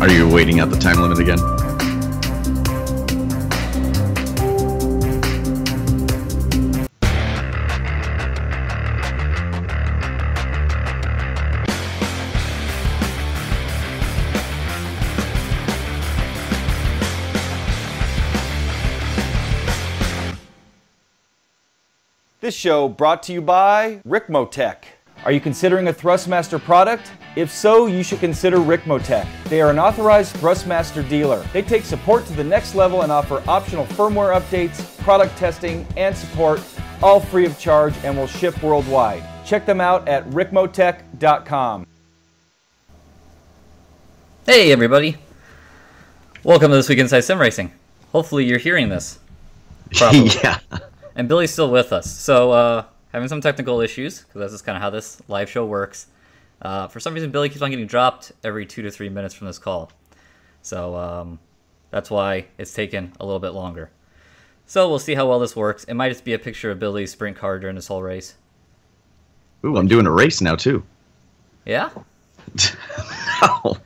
Are you waiting out the time limit again? This show brought to you by Ricmotech. Are you considering a Thrustmaster product? If so, you should consider Ricmotech. They are an authorized Thrustmaster dealer. They take support to the next level and offer optional firmware updates, product testing, and support, all free of charge, and will ship worldwide. Check them out at ricmotech.com. Hey everybody! Welcome to This Week Inside Sim Racing. Hopefully you're hearing this properly. Yeah. And Billy's still with us. So, having some technical issues, because that's just kind of how this live show works. For some reason, Billy keeps on getting dropped every 2 to 3 minutes from this call. So, that's why it's taken a little bit longer. So, we'll see how well this works. It might just be a picture of Billy's sprint car during this whole race. Ooh, I'm doing a race now, too. Yeah? No.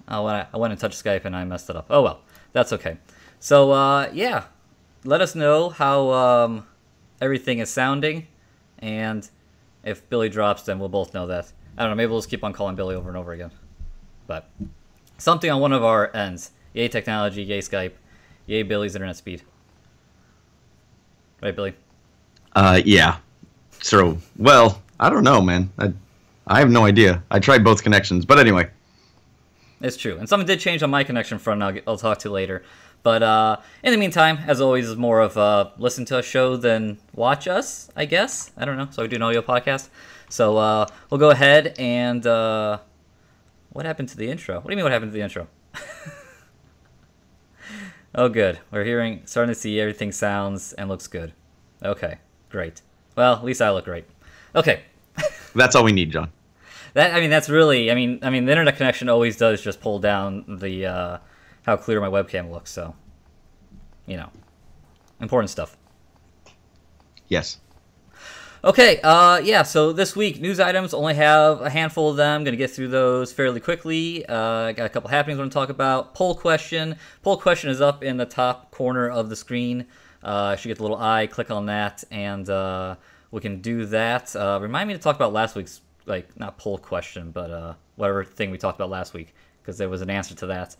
Oh, I went and touched Skype and I messed it up. Oh, well. That's okay. So, yeah. Let us know how everything is sounding, and if Billy drops, then we'll both know that. I don't know, maybe we'll just keep on calling Billy over and over again. But something on one of our ends. Yay technology, yay Skype, yay Billy's internet speed. Right, Billy? Yeah. So, well, I don't know, man. I have no idea. I tried both connections, but anyway. It's true. And something did change on my connection front, I'll talk to later. But in the meantime, as always, it's more of listen to a show than watch us, I guess. I don't know. So we do an audio podcast. So we'll go ahead and... what happened to the intro? What do you mean what happened to the intro? Oh, good. We're starting to see everything sounds and looks good. Okay, great. Well, at least I look great. Okay. That's all we need, John. That's really... the internet connection always does just pull down the... how clear my webcam looks, so, important stuff. Yes. Okay, yeah, so this week, news items, only have a handful of them. Going to get through those fairly quickly. Got a couple happenings I want to talk about. Poll question. Poll question is up in the top corner of the screen. You should get the little eye, click on that, and we can do that. Remind me to talk about last week's, not poll question, but whatever thing we talked about last week, because there was an answer to that.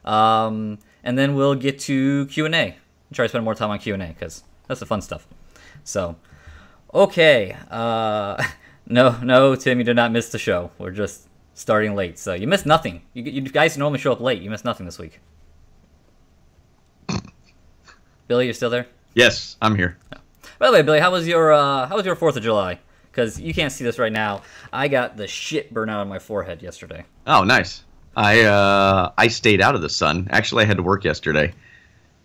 And then we'll get to Q&A. Try to spend more time on Q&A because that's the fun stuff. So, okay. No, Tim, you did not miss the show. We're just starting late. So you missed nothing. You guys normally show up late. You missed nothing this week. Billy, you're still there? Yes, I'm here. Oh. By the way, Billy, how was your 4th of July? Because you can't see this right now. I got the shit burned out on my forehead yesterday. Oh, nice. I stayed out of the sun. Actually, I had to work yesterday.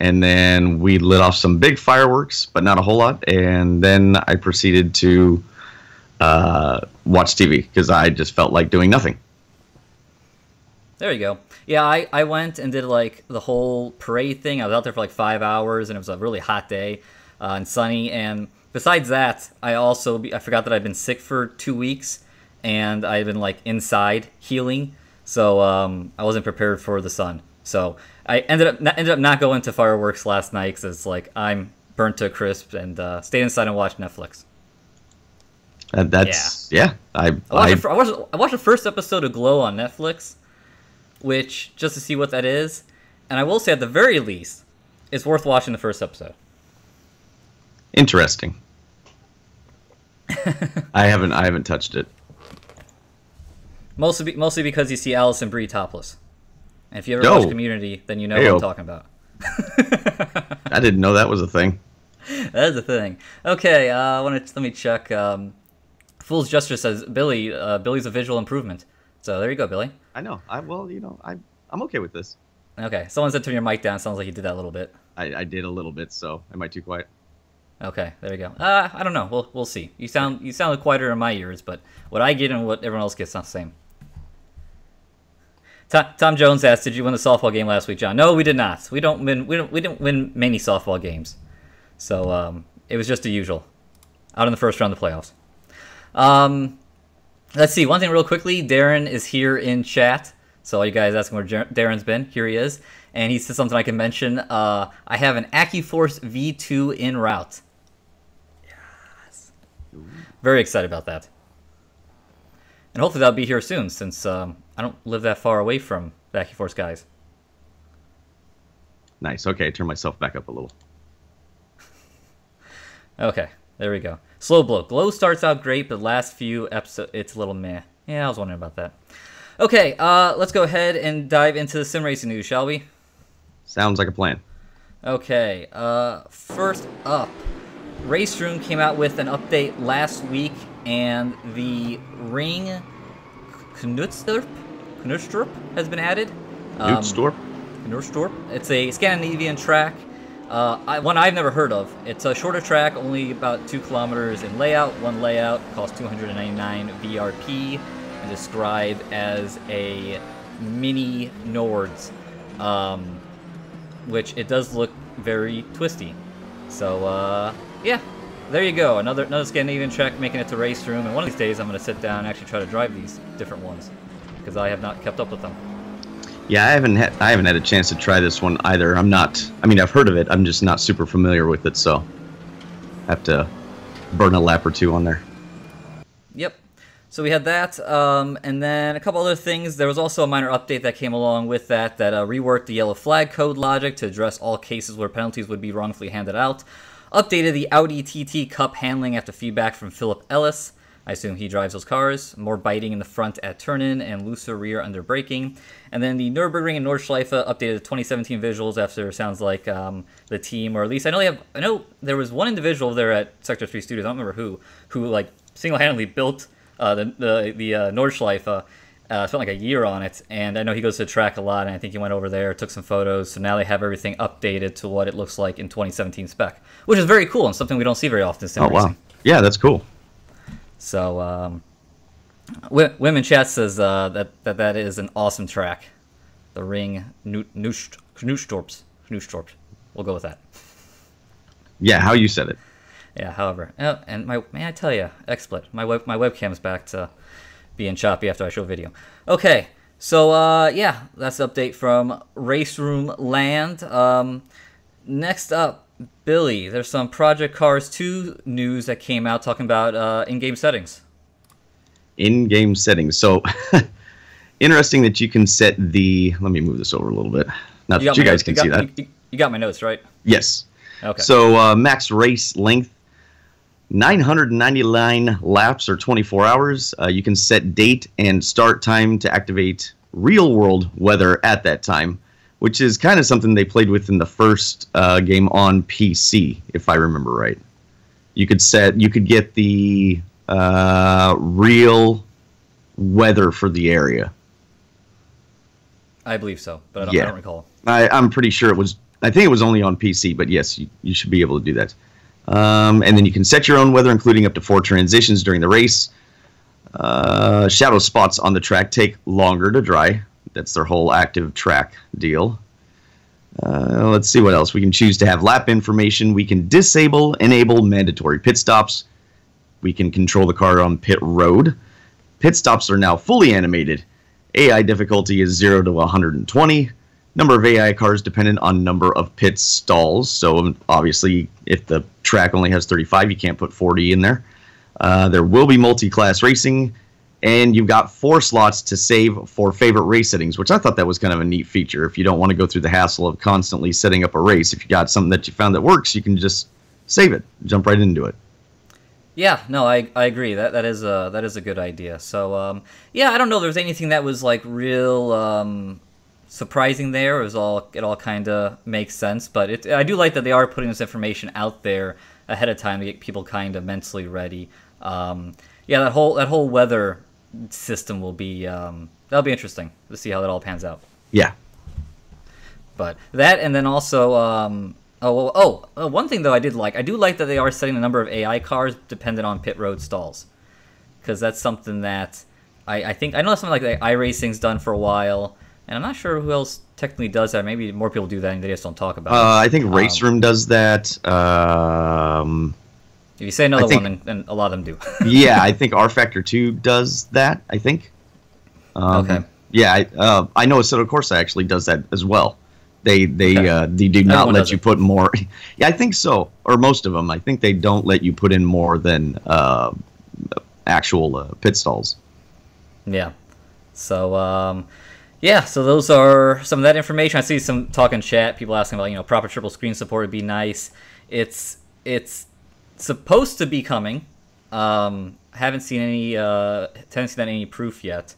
And then we lit off some big fireworks, but not a whole lot. And then I proceeded to watch TV because I just felt like doing nothing. There you go. Yeah, I went and did the whole parade thing. I was out there for 5 hours, and it was a really hot day and sunny. And besides that, I forgot that I'd been sick for 2 weeks, and I've been inside healing. So I wasn't prepared for the sun. So I ended up not going to fireworks last night because I'm burnt to a crisp and stayed inside and watched Netflix. Yeah. I watched the first episode of Glow on Netflix, which just to see what that is, and I will say at the very least, it's worth watching the first episode. Interesting. I haven't touched it. Mostly because you see Allison Brie topless. And if you ever watch Community, then you know what I'm talking about. I didn't know that was a thing. That is a thing. Okay, let me check. Fool's Justice says Billy's a visual improvement. So there you go, Billy. I know. I'm okay with this. Okay, someone said turn your mic down. Sounds like you did that a little bit. I did a little bit, so am I too quiet? Okay, there you go. I don't know. We'll see. You sound quieter in my ears, but what I get and what everyone else gets not the same. Tom Jones asked, "Did you win the softball game last week, John?" No, we did not. We didn't win many softball games, so it was just the usual. Out in the first round of the playoffs. Let's see. One thing real quickly. Darren is here in chat, So all you guys asking where Darren's been, here he is. And he said something I can mention. I have an AccuForce V2 en route. Yes. Very excited about that. And hopefully that'll be here soon, since I don't live that far away from the AccuForce guys. Nice. Okay, turn myself back up a little. Okay, there we go. Slow blow. Glow starts out great, but the last few episodes, it's a little meh. Yeah, I was wondering about that. Okay, let's go ahead and dive into the sim racing news, shall we? Sounds like a plan. Okay, first up, RaceRoom came out with an update last week, and the ring Knutstorp has been added. Knutstorp? Knutstorp. It's a Scandinavian track. One I've never heard of. It's a shorter track, only about 2 kilometers in layout. One layout costs 299 VRP, and described as a mini Nords, which it does look very twisty. So yeah, there you go. Another Scandinavian track making it to RaceRoom, and one of these days I'm going to sit down and actually try to drive these different ones, because I have not kept up with them. Yeah, I haven't had a chance to try this one either. I've heard of it. I'm just not super familiar with it, so I have to burn a lap or two on there. Yep. So we had that, and then a couple other things. There was also a minor update that came along with that reworked the yellow flag code logic to address all cases where penalties would be wrongfully handed out. Updated the Audi TT Cup handling after feedback from Philip Ellis. I assume he drives those cars. More biting in the front at turn-in and looser rear under braking. And then the Nürburgring and Nordschleife updated the 2017 visuals after it sounds like the team, or at least I know there was one individual there at Sector 3 Studios, I don't remember who like single-handedly built the Nordschleife. Spent like a year on it, and I know he goes to the track a lot, and I think he went over there, took some photos, so now they have everything updated to what it looks like in 2017 spec, which is very cool and something we don't see very often in sim racing. Wow. Yeah, that's cool. So, Women Chat says that is an awesome track. The ring Knutstorp. We'll go with that. Yeah, how you said it. Yeah, however. And may I tell you, XSplit, my webcam's back to being choppy after I show video. Okay, so, yeah, that's the update from RaceRoom Land. Next up, Billy, there's some Project Cars 2 news that came out talking about in-game settings. In-game settings. So, interesting that you can set the... Let me move this over a little bit. Not that you guys can see that. You got my notes, right? Yes. Okay. So, max race length, 999 laps or 24 hours. You can set date and start time to activate real-world weather at that time, which is kind of something they played with in the first game on PC, if I remember right. You could get the real weather for the area. I believe so, but I don't recall. I'm pretty sure it was. I think it was only on PC, but yes, you should be able to do that. And then you can set your own weather, including up to 4 transitions during the race. Shadow spots on the track take longer to dry. That's their whole active track deal. Let's see what else. We can choose to have lap information. We can enable mandatory pit stops. We can control the car on pit road. Pit stops are now fully animated. AI difficulty is 0 to 120. Number of AI cars dependent on number of pit stalls. So obviously, if the track only has 35, you can't put 40 in there. There will be multi-class racing. And you've got 4 slots to save for favorite race settings, which I thought that was kind of a neat feature. If you don't want to go through the hassle of constantly setting up a race, if you got something that you found that works, you can just save it, jump right into it. Yeah, no, I agree. That is a good idea. So yeah, I don't know if there's anything that was like real surprising there. It all kind of makes sense, but I do like that they are putting this information out there ahead of time to get people kind of mentally ready. Yeah, that whole weather system will be that'll be interesting to see how that all pans out. Yeah. But that, and then also one thing though I do like that they are setting the number of AI cars dependent on pit road stalls, because that's something that I think I know that's something like iRacing's done for a while, and I'm not sure who else technically does that. Maybe more people do that and they just don't talk about it. I think RaceRoom does that. If you say another one, then a lot of them do. Yeah, I think rFactor 2 does that, I think. Okay. Yeah, I know Assetto Corsa actually does that as well. They do Everyone not let does you it. put more. Yeah, I think so, or most of them. I think they don't let you put in more than actual pit stalls. Yeah. So, yeah, so those are some of that information. I see some talk in chat, people asking about, proper triple screen support would be nice. It's supposed to be coming. Haven't seen any proof yet.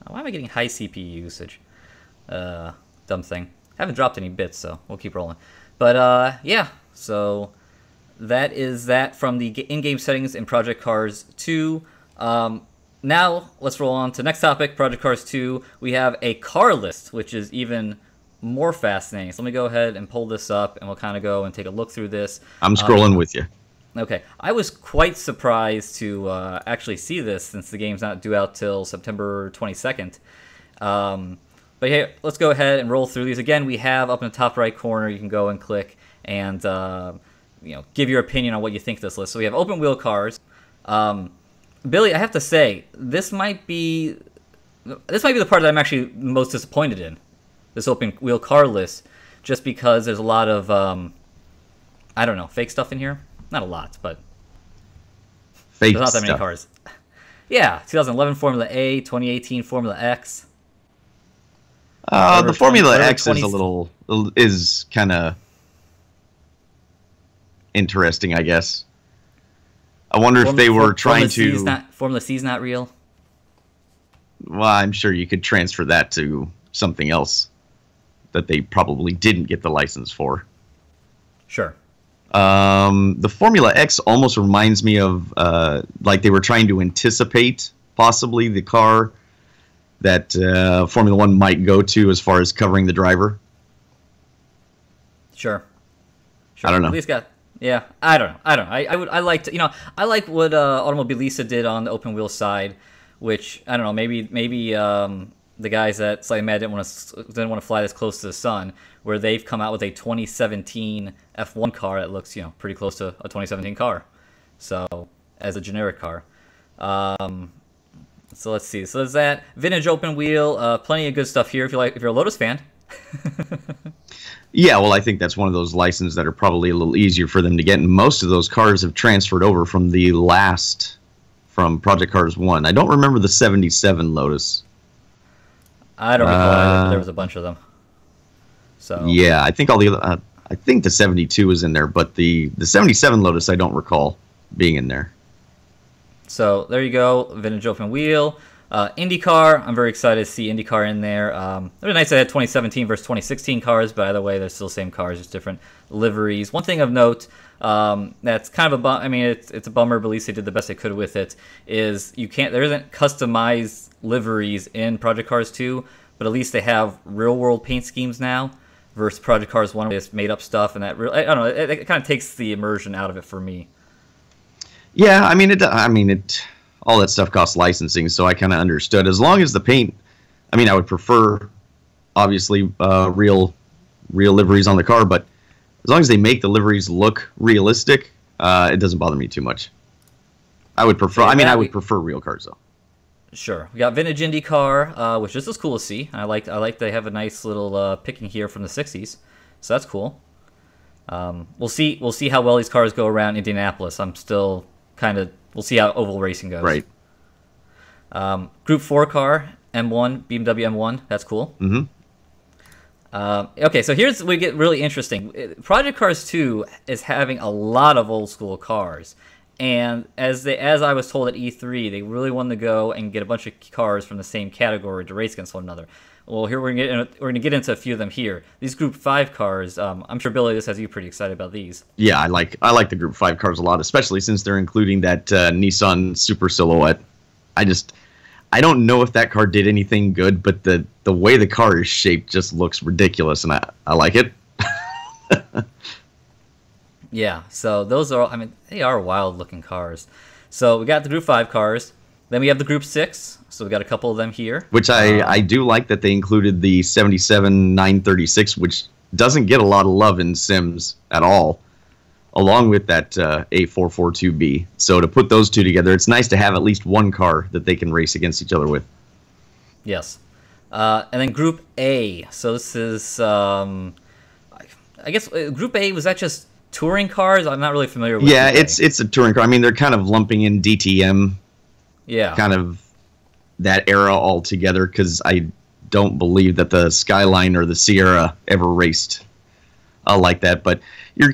Why am I getting high CPU usage? Dumb thing. Haven't dropped any bits, so we'll keep rolling. But yeah, so that is that from the in-game settings in Project Cars 2. Now let's roll on to the next topic, Project Cars 2. We have a car list, which is even more fascinating. So let me go ahead and pull this up, and we'll kind of go and take a look through this. I'm scrolling with you. Okay, I was quite surprised to actually see this since the game's not due out till September 22nd. But hey, let's go ahead and roll through these. Again, we have up in the top right corner, you can go and click and give your opinion on what you think of this list. So we have open wheel cars. Billy, I have to say, this might be the part that I'm actually most disappointed in. This open wheel car list, just because there's a lot of I don't know, fake stuff in here. Not a lot, but Fake there's not that many stuff. cars. Yeah, 2011 Formula A, 2018 Formula X. The Formula 20 X is kind of interesting, I guess. I wonder if they were trying to. Formula C's not real. Well, I'm sure you could transfer that to something else that they probably didn't get the license for. Sure. The Formula X almost reminds me of like they were trying to anticipate possibly the car that Formula One might go to as far as covering the driver. Sure. I don't know. At least yeah, I don't know. I like what Automobilista did on the open wheel side, which I don't know. Maybe the guys at Slightly Mad didn't want to fly this close to the sun, where they've come out with a 2017 F1 car that looks pretty close to a 2017 car, so as a generic car. So let's see. So there's that vintage open wheel. Plenty of good stuff here if you're a Lotus fan. Yeah, well, I think that's one of those licenses that are probably a little easier for them to get, and most of those cars have transferred over from Project Cars 1. I don't remember the 77 Lotus. I don't recall either, but there was a bunch of them. So yeah, I think all the other, I think the 72 was in there, but the 77 Lotus I don't recall being in there. So there you go, vintage open wheel. IndyCar, I'm very excited to see IndyCar in there. It was nice they had 2017 versus 2016 cars, but either way, they're still the same cars, just different liveries. One thing of note, that's kind of it's a bummer, but at least they did the best they could with it, is there isn't customized liveries in Project Cars 2, but at least they have real-world paint schemes now, versus Project Cars 1, where they just made up stuff, and I don't know, it kind of takes the immersion out of it for me. Yeah, all that stuff costs licensing, so I kind of understood. As long as the paint, I would prefer, obviously, real liveries on the car, but as long as they make the liveries look realistic, it doesn't bother me too much. I would prefer, I would prefer real cars, though. Sure. We got vintage IndyCar, which is cool to see. I like they have a nice little picking here from the 60s, so that's cool. We'll see how well these cars go around Indianapolis. I'm still we'll see how oval racing goes. Right. Group 4 car, M1, BMW M1. That's cool. Mm-hmm. Okay, so here's where we get really interesting. Project Cars 2 is having a lot of old school cars. And as I was told at E3, they really wanted to go and get a bunch of cars from the same category to race against one another. Well, here we're going to get into a few of them here. These Group 5 cars, I'm sure, Billy, this has you pretty excited about these. Yeah, I like the Group 5 cars a lot, especially since they're including that Nissan Super Silhouette. I don't know if that car did anything good, but the way the car is shaped just looks ridiculous, and I like it. Yeah, so those are, they are wild-looking cars. So we got the Group 5 cars. Then we have the Group 6, so we got a couple of them here. Which I do like that they included the 77 936, which doesn't get a lot of love in Sims at all, along with that A442B. So to put those two together, it's nice to have at least one car that they can race against each other with. Yes. And then Group A. So this is, I guess, Group A, was that just touring cars? I'm not really familiar with Yeah, Group it's a touring car. I mean, they're kind of lumping in DTM, kind of that era all together, because I don't believe that the Skyline or the Sierra ever raced like that. But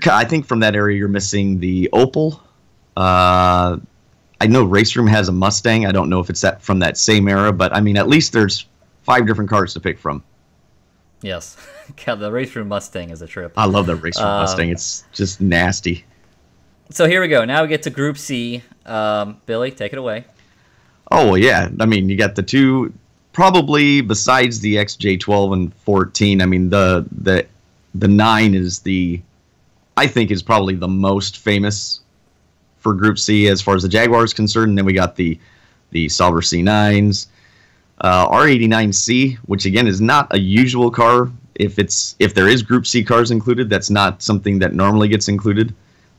I think from that area you're missing the Opel. I know RaceRoom has a Mustang. I don't know if it's from that same era, but I mean, at least there's 5 different cars to pick from. Yes. God, the RaceRoom Mustang is a trip. I love the RaceRoom Mustang. It's just nasty. So here we go. Now we get to Group C. Billy, take it away. Oh, well, yeah. I mean, you got the two, probably besides the XJ12 and 14. I mean, the 9 is I think is probably the most famous for Group C as far as the Jaguar is concerned. And then we got the Sauber C9s. R89C, which again is not a usual car. If there is Group C cars included, that's not something that normally gets included.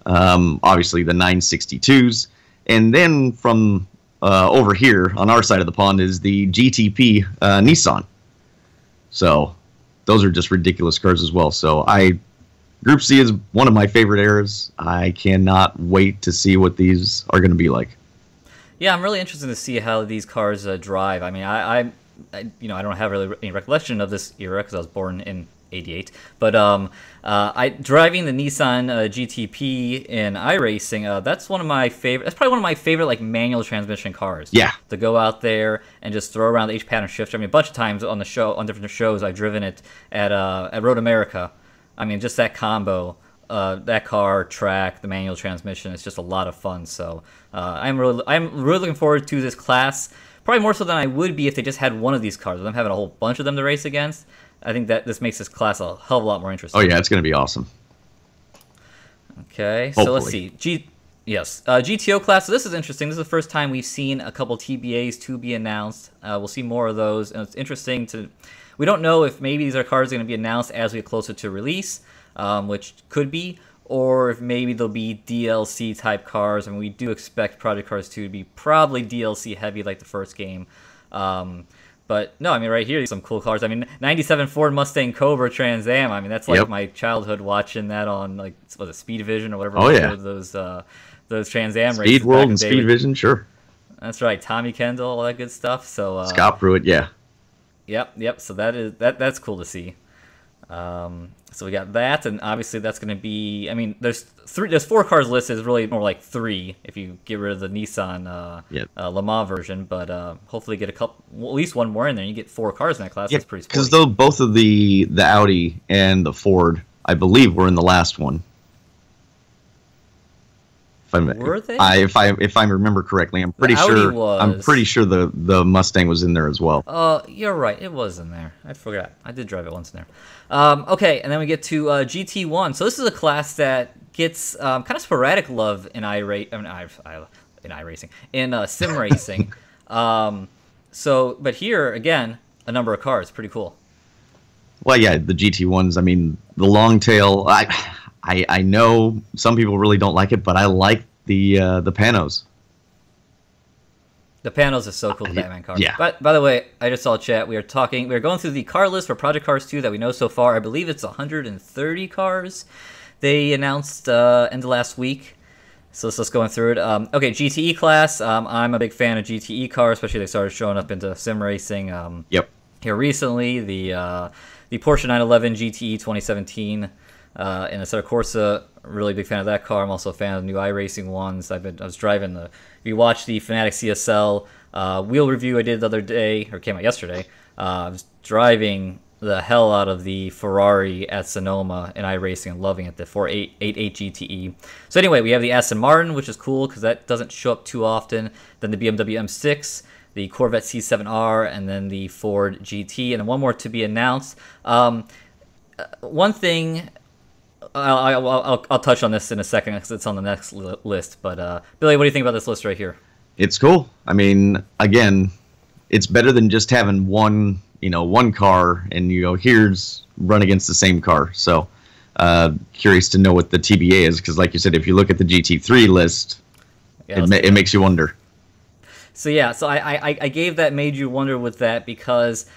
Obviously the 962s, and then from over here on our side of the pond is the GTP Nissan. So those are just ridiculous cars as well. So Group C is one of my favorite eras. I cannot wait to see what these are going to be like. Yeah, I'm really interested to see how these cars drive. I mean, I don't have really any recollection of this era because I was born in '88. But driving the Nissan GTP in iRacing, that's one of my favorite. That's probably one of my favorite like manual transmission cars. Yeah. To go out there and just throw around the H pattern shifter. I mean, a bunch of times on different shows, I've driven it at Road America. I mean, just that combo. That car, track, the manual transmission, it's just a lot of fun. So I'm really looking forward to this class, probably more so than I would be if they just had one of these cars. With them having a whole bunch of them to race against, I think that this makes this class a hell of a lot more interesting. Oh yeah, it's going to be awesome. Okay, so let's see. GTO class. So this is interesting. This is the first time we've seen a couple TBAs to be announced. We'll see more of those, and it's interesting to. We don't know if maybe these are cars going to be announced as we get closer to release. Which could be, or if maybe they'll be DLC type cars. I mean, we do expect Project Cars 2 to be probably DLC heavy like the first game. But no, I mean, right here, some cool cars. I mean, 97 Ford Mustang Cobra Trans Am. I mean, that's like my childhood watching that on, like, was it Speed Vision or whatever? Oh, yeah. Those Trans Am races. Speed World and Speed Vision, sure. That's right. Tommy Kendall, all that good stuff. So Scott Pruitt, yeah. Yep. So that's cool to see. So we got that, and obviously that's going to be. I mean, there's 4 cars listed. It's really more like 3 if you get rid of the Nissan Le Mans version. But hopefully get at least one more in there. And you get 4 cars in that class. Yeah, that's pretty sporty. Because both of the Audi and the Ford, I believe, were in the last one. Were they? If I remember correctly, I'm pretty sure. I'm pretty sure the Mustang was in there as well. You're right. It was in there. I forgot. I did drive it once in there. Okay, and then we get to GT1. So this is a class that gets kind of sporadic love in sim racing. But here again, a number of cars. Pretty cool. Well, yeah, the GT1s. I mean, the long tail. I know some people really don't like it, but I like the Panos. The Panos are so cool, the Batman cars. Yeah. But by the way, I just saw chat. We are going through the car list for Project Cars 2 that we know so far. I believe it's 130 cars they announced end of last week. So let's going through it. Okay, GTE class. I'm a big fan of GTE cars, especially they started showing up into sim racing. Here recently, the Porsche 911 GTE 2017. And Assetto Corsa, really big fan of that car. I'm also a fan of the new iRacing ones. I was driving if you watch the Fanatic CSL wheel review I did the other day, or came out yesterday, I was driving the hell out of the Ferrari at Sonoma in iRacing and loving it, the 488 GTE. So anyway, we have the Aston Martin, which is cool because that doesn't show up too often. Then the BMW M6, the Corvette C7R, and then the Ford GT, and then one more to be announced. One thing... I'll touch on this in a second because it's on the next list. But Billy, what do you think about this list right here? It's cool. I mean, again, it's better than just having one car and here's run against the same car. So curious to know what the TBA is because, like you said, if you look at the GT3 list, it makes you wonder. So yeah, I gave that made you wonder with that because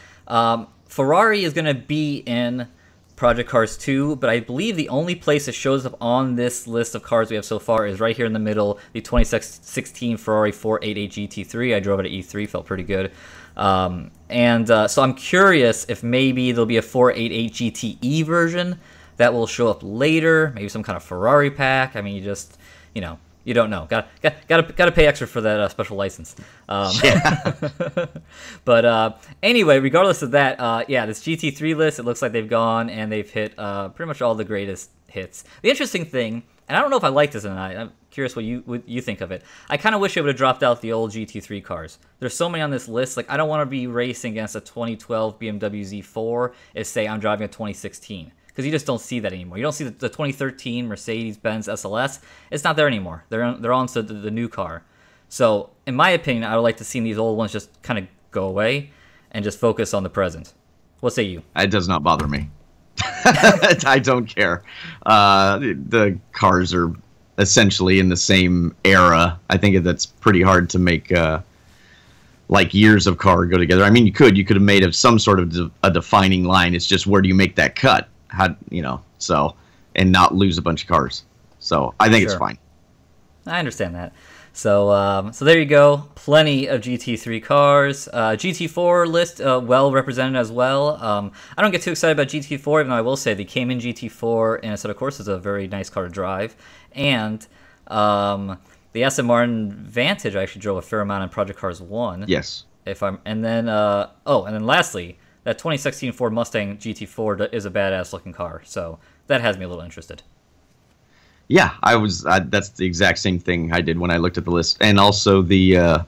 Ferrari is going to be in Project Cars 2, but I believe the only place it shows up on this list of cars we have so far is right here in the middle, the 2016 Ferrari 488 GT3. I drove it at E3, felt pretty good. So I'm curious if maybe there'll be a 488 GTE version that will show up later, maybe some kind of Ferrari pack. I mean, you just, you don't know. Gotta pay extra for that special license. But anyway, regardless of that, this GT3 list, it looks like they've gone and they've hit pretty much all the greatest hits. The interesting thing, and I don't know if I like this or not, I'm curious what you think of it. I kind of wish they would have dropped out the old GT3 cars. There's so many on this list. Like, I don't want to be racing against a 2012 BMW Z4 if, say, I'm driving a 2016. Because you just don't see that anymore. You don't see the 2013 Mercedes-Benz SLS. It's not there anymore. They're on to the new car. So, in my opinion, I would like to see these old ones just kind of go away and just focus on the present. What say you? It does not bother me. I don't care. The cars are essentially in the same era. I think that's pretty hard to make like years of car go together. I mean, you could have made of some sort of a defining line. It's just, where do you make that cut? How, so, and not lose a bunch of cars. So I think it's fine. I understand that. So there you go. Plenty of GT3 cars. GT4 list well represented as well. I don't get too excited about GT4, even though I will say they came in GT4, and so of course it's a very nice car to drive. And the Aston Martin Vantage I actually drove a fair amount in Project Cars 1. Yes. And then lastly, that 2016 Ford Mustang GT4 is a badass looking car, so that has me a little interested. Yeah, that's the exact same thing I did when I looked at the list, and also the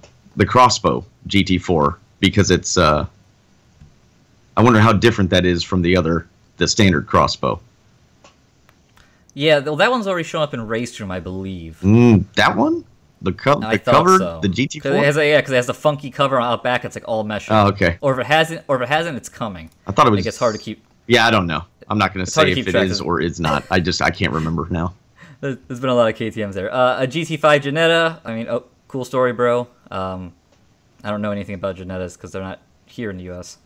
Crossbow GT4, because it's I wonder how different that is from the standard Crossbow. Yeah, well, that one's already shown up in RaceRoom, I believe. That one? The cover, so. The GT4? Because it has the funky cover out back. It's like all mesh. Oh, okay. Or if it hasn't, it's coming. I thought it was. Like, it's hard to keep. Yeah, I don't know. I'm not going to say if it is or is not. I can't remember now. There's been a lot of KTMs there. A GT5 Jannetta. I mean, cool story, bro. I don't know anything about Jannettas because they're not here in the U.S.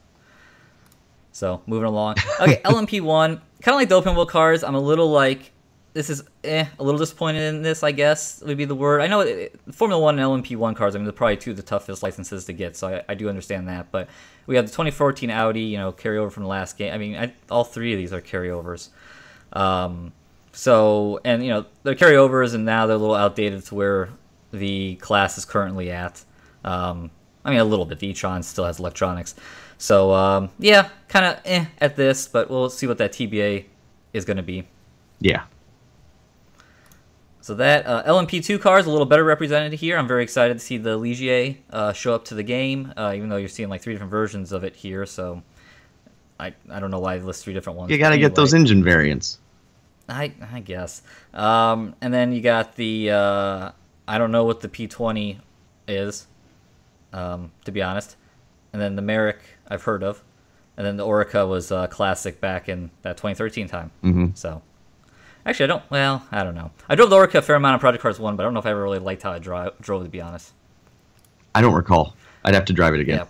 So moving along. Okay, LMP1. Kind of like the open wheel cars. I'm a little like. This is a little disappointed in this, I guess, would be the word. I know Formula 1 and LMP1 cars, I mean, they're probably two of the toughest licenses to get, so I do understand that. But we have the 2014 Audi, carryover from the last game. I mean, all three of these are carryovers. They're carryovers, and now they're a little outdated to where the class is currently at. I mean, a little bit. The e-tron still has electronics. So, kind of at this, but we'll see what that TBA is going to be. Yeah. So that LMP2 car is a little better represented here. I'm very excited to see the Ligier show up to the game, even though you're seeing like 3 different versions of it here. So I don't know why they list 3 different ones. You got to get those engine variants. I guess. And then you got the I don't know what the P20 is, to be honest. And then the Merrick I've heard of, and then the Orica was classic back in that 2013 time. Mm-hmm. So. Actually, I don't know. I drove the Orica a fair amount on Project Cars 1, but I don't know if I ever really liked how I drove, to be honest. I don't recall. I'd have to drive it again. Yeah.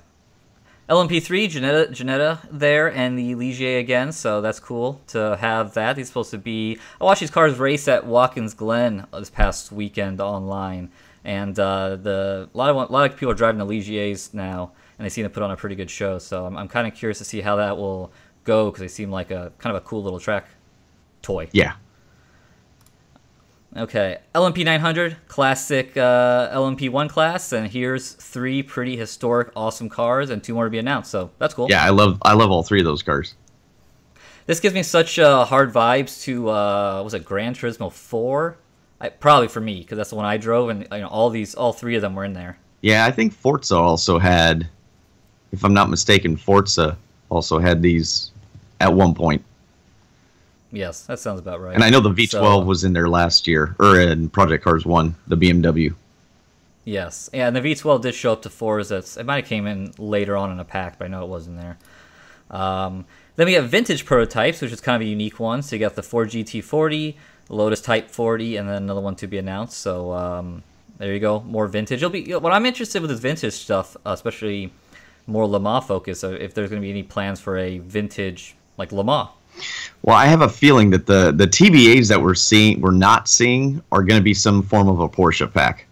LMP3, Jannetta there, and the Ligier again, so that's cool to have that. He's supposed to be... I watched these cars race at Watkins Glen this past weekend online, and a lot of people are driving the Ligiers now, and they seem to put on a pretty good show, so I'm kind of curious to see how that will go, because they seem like a kind of a cool little track toy. Yeah. Okay, LMP 900, classic LMP1 class, and here's 3 pretty historic, awesome cars, and 2 more to be announced. So that's cool. Yeah, I love all 3 of those cars. This gives me such hard vibes to was it Gran Turismo 4? Probably for me, because that's the one I drove, and all 3 of them were in there. Yeah, I think Forza also had, if I'm not mistaken, Forza also had these at one point. Yes, that sounds about right. And I know the V12 was in there last year, or in Project Cars 1, the BMW. Yes, yeah, and the V12 did show up to Forza. It might have came in later on in a pack, but I know it wasn't there. Then we have vintage prototypes, which is kind of a unique one. So you got the Ford GT40, Lotus Type 40, and then another one to be announced. So there you go, more vintage. What I'm interested with is vintage stuff, especially more Le Mans focus, if there's going to be any plans for a vintage like Le Mans. Well, I have a feeling that the TBAs that we're not seeing are going to be some form of a Porsche pack,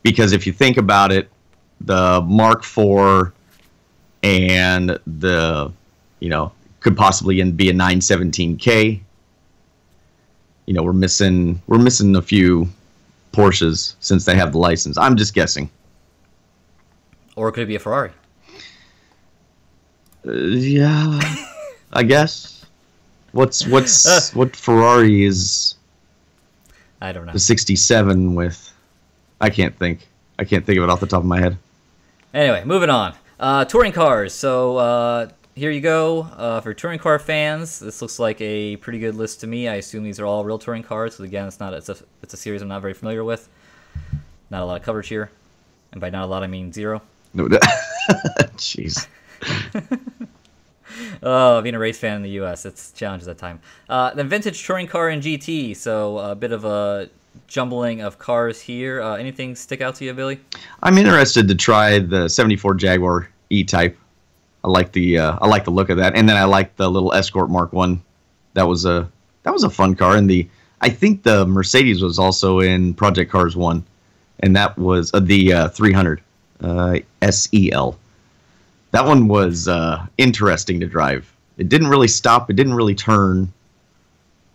because if you think about it, the Mark IV and the could possibly be a 917K. We're missing a few Porsches since they have the license. I'm just guessing. Or could it be a Ferrari? Yeah, I guess. What Ferrari is? I don't know. The 67 with. I can't think of it off the top of my head. Anyway, moving on. Touring cars. So here you go. For touring car fans, this looks like a pretty good list to me. I assume these are all real touring cars. So again, it's a series I'm not very familiar with. Not a lot of coverage here, and by not a lot I mean zero. No, jeez. Oh, being a race fan in the U.S., it's challenges at time. The vintage touring car and GT. So a bit of a jumbling of cars here. Anything stick out to you, Billy? I'm interested to try the '74 Jaguar E-Type. I like the look of that, and then I like the little Escort Mark I. That was a fun car, and I think the Mercedes was also in Project Cars 1, and that was the 300 SEL. That one was interesting to drive. It didn't really stop. It didn't really turn.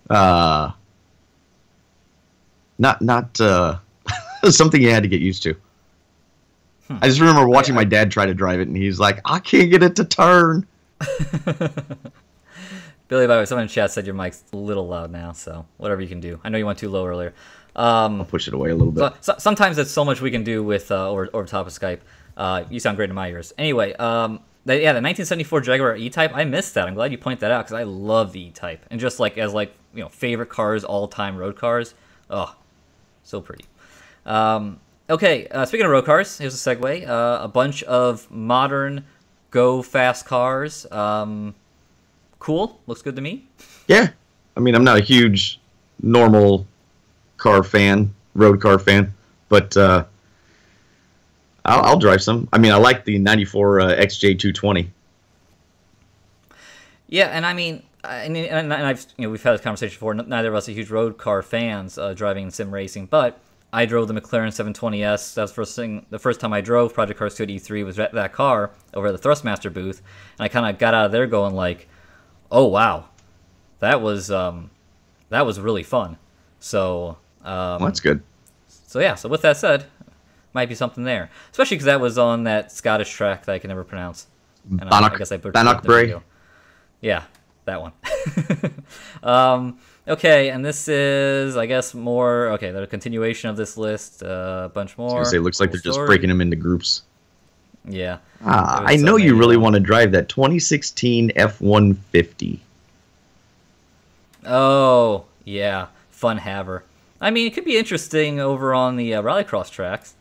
Not something you had to get used to. I just remember watching my dad try to drive it, and he's like, I can't get it to turn. Billy, by the way, someone in chat said your mic's a little loud now, so whatever you can do. I know you went too low earlier. I'll push it away a little bit. Sometimes there's so much we can do with over top of Skype. You sound great in my ears. Anyway, the 1974 Jaguar E-Type, I missed that. I'm glad you point that out, because I love the E-Type. And just as favorite cars, all-time road cars. Oh, so pretty. Okay, speaking of road cars, here's a segue. A bunch of modern go-fast cars. Cool. Looks good to me. Yeah. I mean, I'm not a huge normal car fan, road car fan, but I'll drive some. I mean, I like the 94 XJ220. Yeah, and I mean, and I've we've had this conversation before. Neither of us are huge road car fans driving in sim racing, but I drove the McLaren 720S. That's the first time I drove Project Cars 2 at E3 was that car over at the Thrustmaster booth, and I kind of got out of there going like, oh wow, that was really fun. So Well, that's good. So yeah, so with that said, might be something there, especially because that was on that Scottish track that I can never pronounce. And I guess I put Bannockbury. Yeah, that one. Okay, and this is, I guess, more... Okay, the continuation of this list. A bunch more. I was gonna say, it looks like they're just breaking them into groups. Yeah. I know you really want to drive that 2016 F-150. Oh, yeah. Fun haver. I mean, it could be interesting over on the rallycross tracks.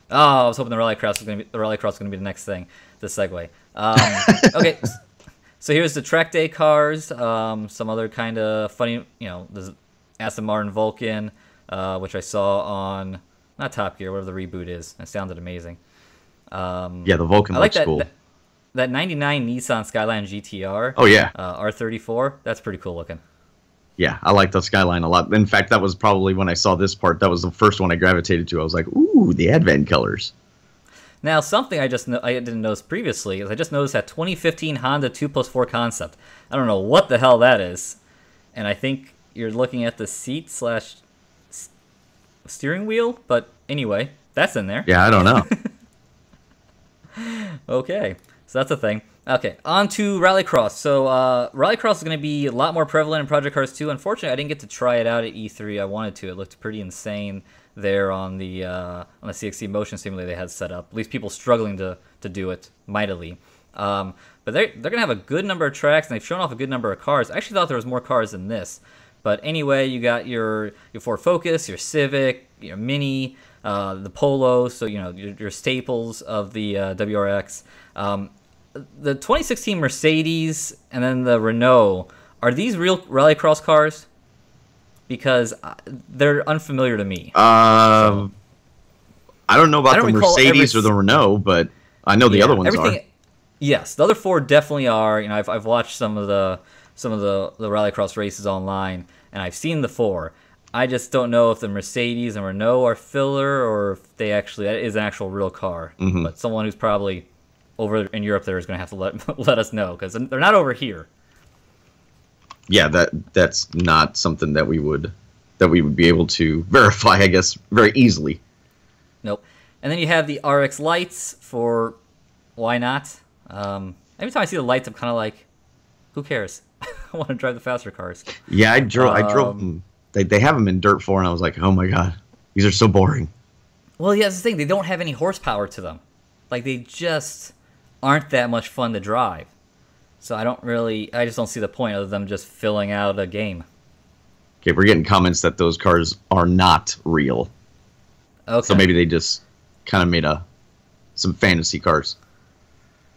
Oh, I was hoping the rallycross was going to be the next thing, the segue. Okay, so here's the track day cars. Some other kind of funny, the Aston Martin Vulcan, which I saw on, not Top Gear, whatever the reboot is. It sounded amazing. Yeah, the Vulcan looks cool. That 99 Nissan Skyline GTR. Oh, yeah. R34, that's pretty cool looking. Yeah, I like the Skyline a lot. In fact, that was probably when I saw this part, that was the first one I gravitated to. I was like, ooh, the Advent colors. Now, something I didn't notice previously is I just noticed that 2015 Honda 2+4 concept. I don't know what the hell that is. And I think you're looking at the seat / steering wheel. But anyway, that's in there. Yeah, I don't know. Okay, so that's a thing. Okay, on to Rallycross. So Rallycross is going to be a lot more prevalent in Project Cars 2. Unfortunately, I didn't get to try it out at E3. I wanted to. It looked pretty insane there on the CXC motion simulator they had set up. At least people struggling to do it mightily. But they're going to have a good number of tracks, and they've shown off a good number of cars. I actually thought there was more cars than this. But anyway, you got your Ford Focus, your Civic, your Mini, the Polo, so your staples of the WRX. The 2016 Mercedes and then the Renault, are these real rallycross cars? Because they're unfamiliar to me. I don't know about the Mercedes or the Renault, but I know the other ones are. Yes, the other four definitely are. You know, I've watched some of the rallycross races online, and I've seen the four. I just don't know if the Mercedes and Renault are filler, or if they actually that is an actual real car. Mm-hmm. But someone who's probably over in Europe there is going to have to let us know, because they're not over here. Yeah, that's not something that we would be able to verify, I guess, very easily. Nope. And then you have the RX lights for why not? Every time I see the lights, I'm kind of like, who cares? I want to drive the faster cars. Yeah, I drove them. They have them in Dirt 4, and I was like, oh my god, these are so boring. Well, yeah, that's the thing. They don't have any horsepower to them. Like, they just aren't that much fun to drive. So I just don't see the point of them just filling out a game. Okay, we're getting comments that those cars are not real. Okay. So maybe they just kind of made some fantasy cars.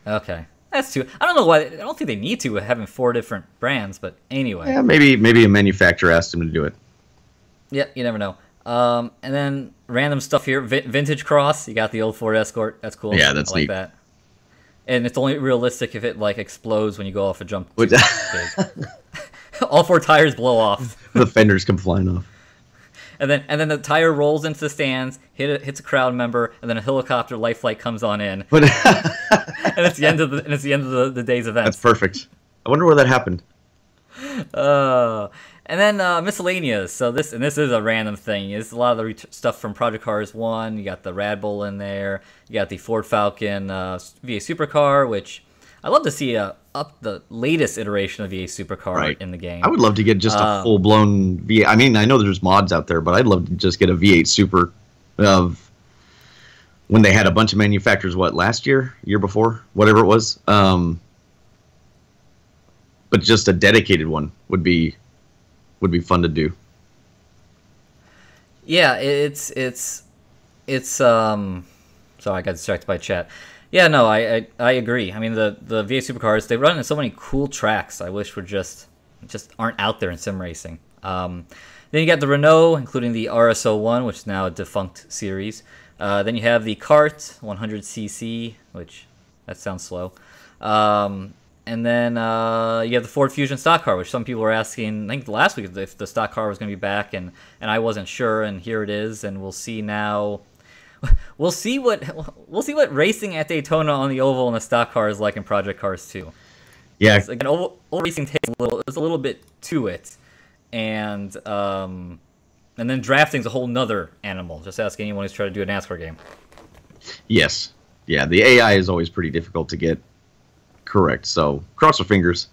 Okay. That's too. I don't know why. I don't think they need to having four different brands, but anyway. Yeah, maybe a manufacturer asked them to do it. Yeah, you never know. And then random stuff here. Vintage Cross. You got the old Ford Escort. That's cool. Yeah, that's I like neat. that. And it's only realistic if it like explodes when you go off a jump. Which- Big. All four tires blow off. The fenders come flying off. And then the tire rolls into the stands, hits a crowd member, and then a helicopter life flight comes on in. But And it's the end of the day's event. that's perfect. I wonder where that happened. And then miscellaneous. So this is a random thing. It's a lot of the stuff from Project Cars 1. You got the Rad Bull in there. You got the Ford Falcon VA Supercar, which I love to see the latest iteration of VA Supercar in the game. I would love to get just a full-blown V8. I mean, I know there's mods out there, but I'd love to just get a V8 Super of when they had a bunch of manufacturers, last year before, whatever it was. But just a dedicated one would be fun to do. Yeah, it's sorry, I got distracted by chat. Yeah, no, I agree. I mean, the VA Supercars, they run in so many cool tracks I wish were just aren't out there in sim racing. Then you got the Renault, including the RS01, which is now a defunct series. Then you have the Kart 100cc, which that sounds slow. And then you have the Ford Fusion stock car, which some people were asking, I think last week, if the stock car was going to be back, and I wasn't sure, and here it is, and we'll see now. We'll see what racing at Daytona on the oval in a stock car is like in Project Cars 2. Yeah, Again, oval racing takes a little bit to it, and then drafting's a whole nother animal. Just ask anyone who's trying to do a NASCAR game. Yes. Yeah, the AI is always pretty difficult to get correct, so cross your fingers.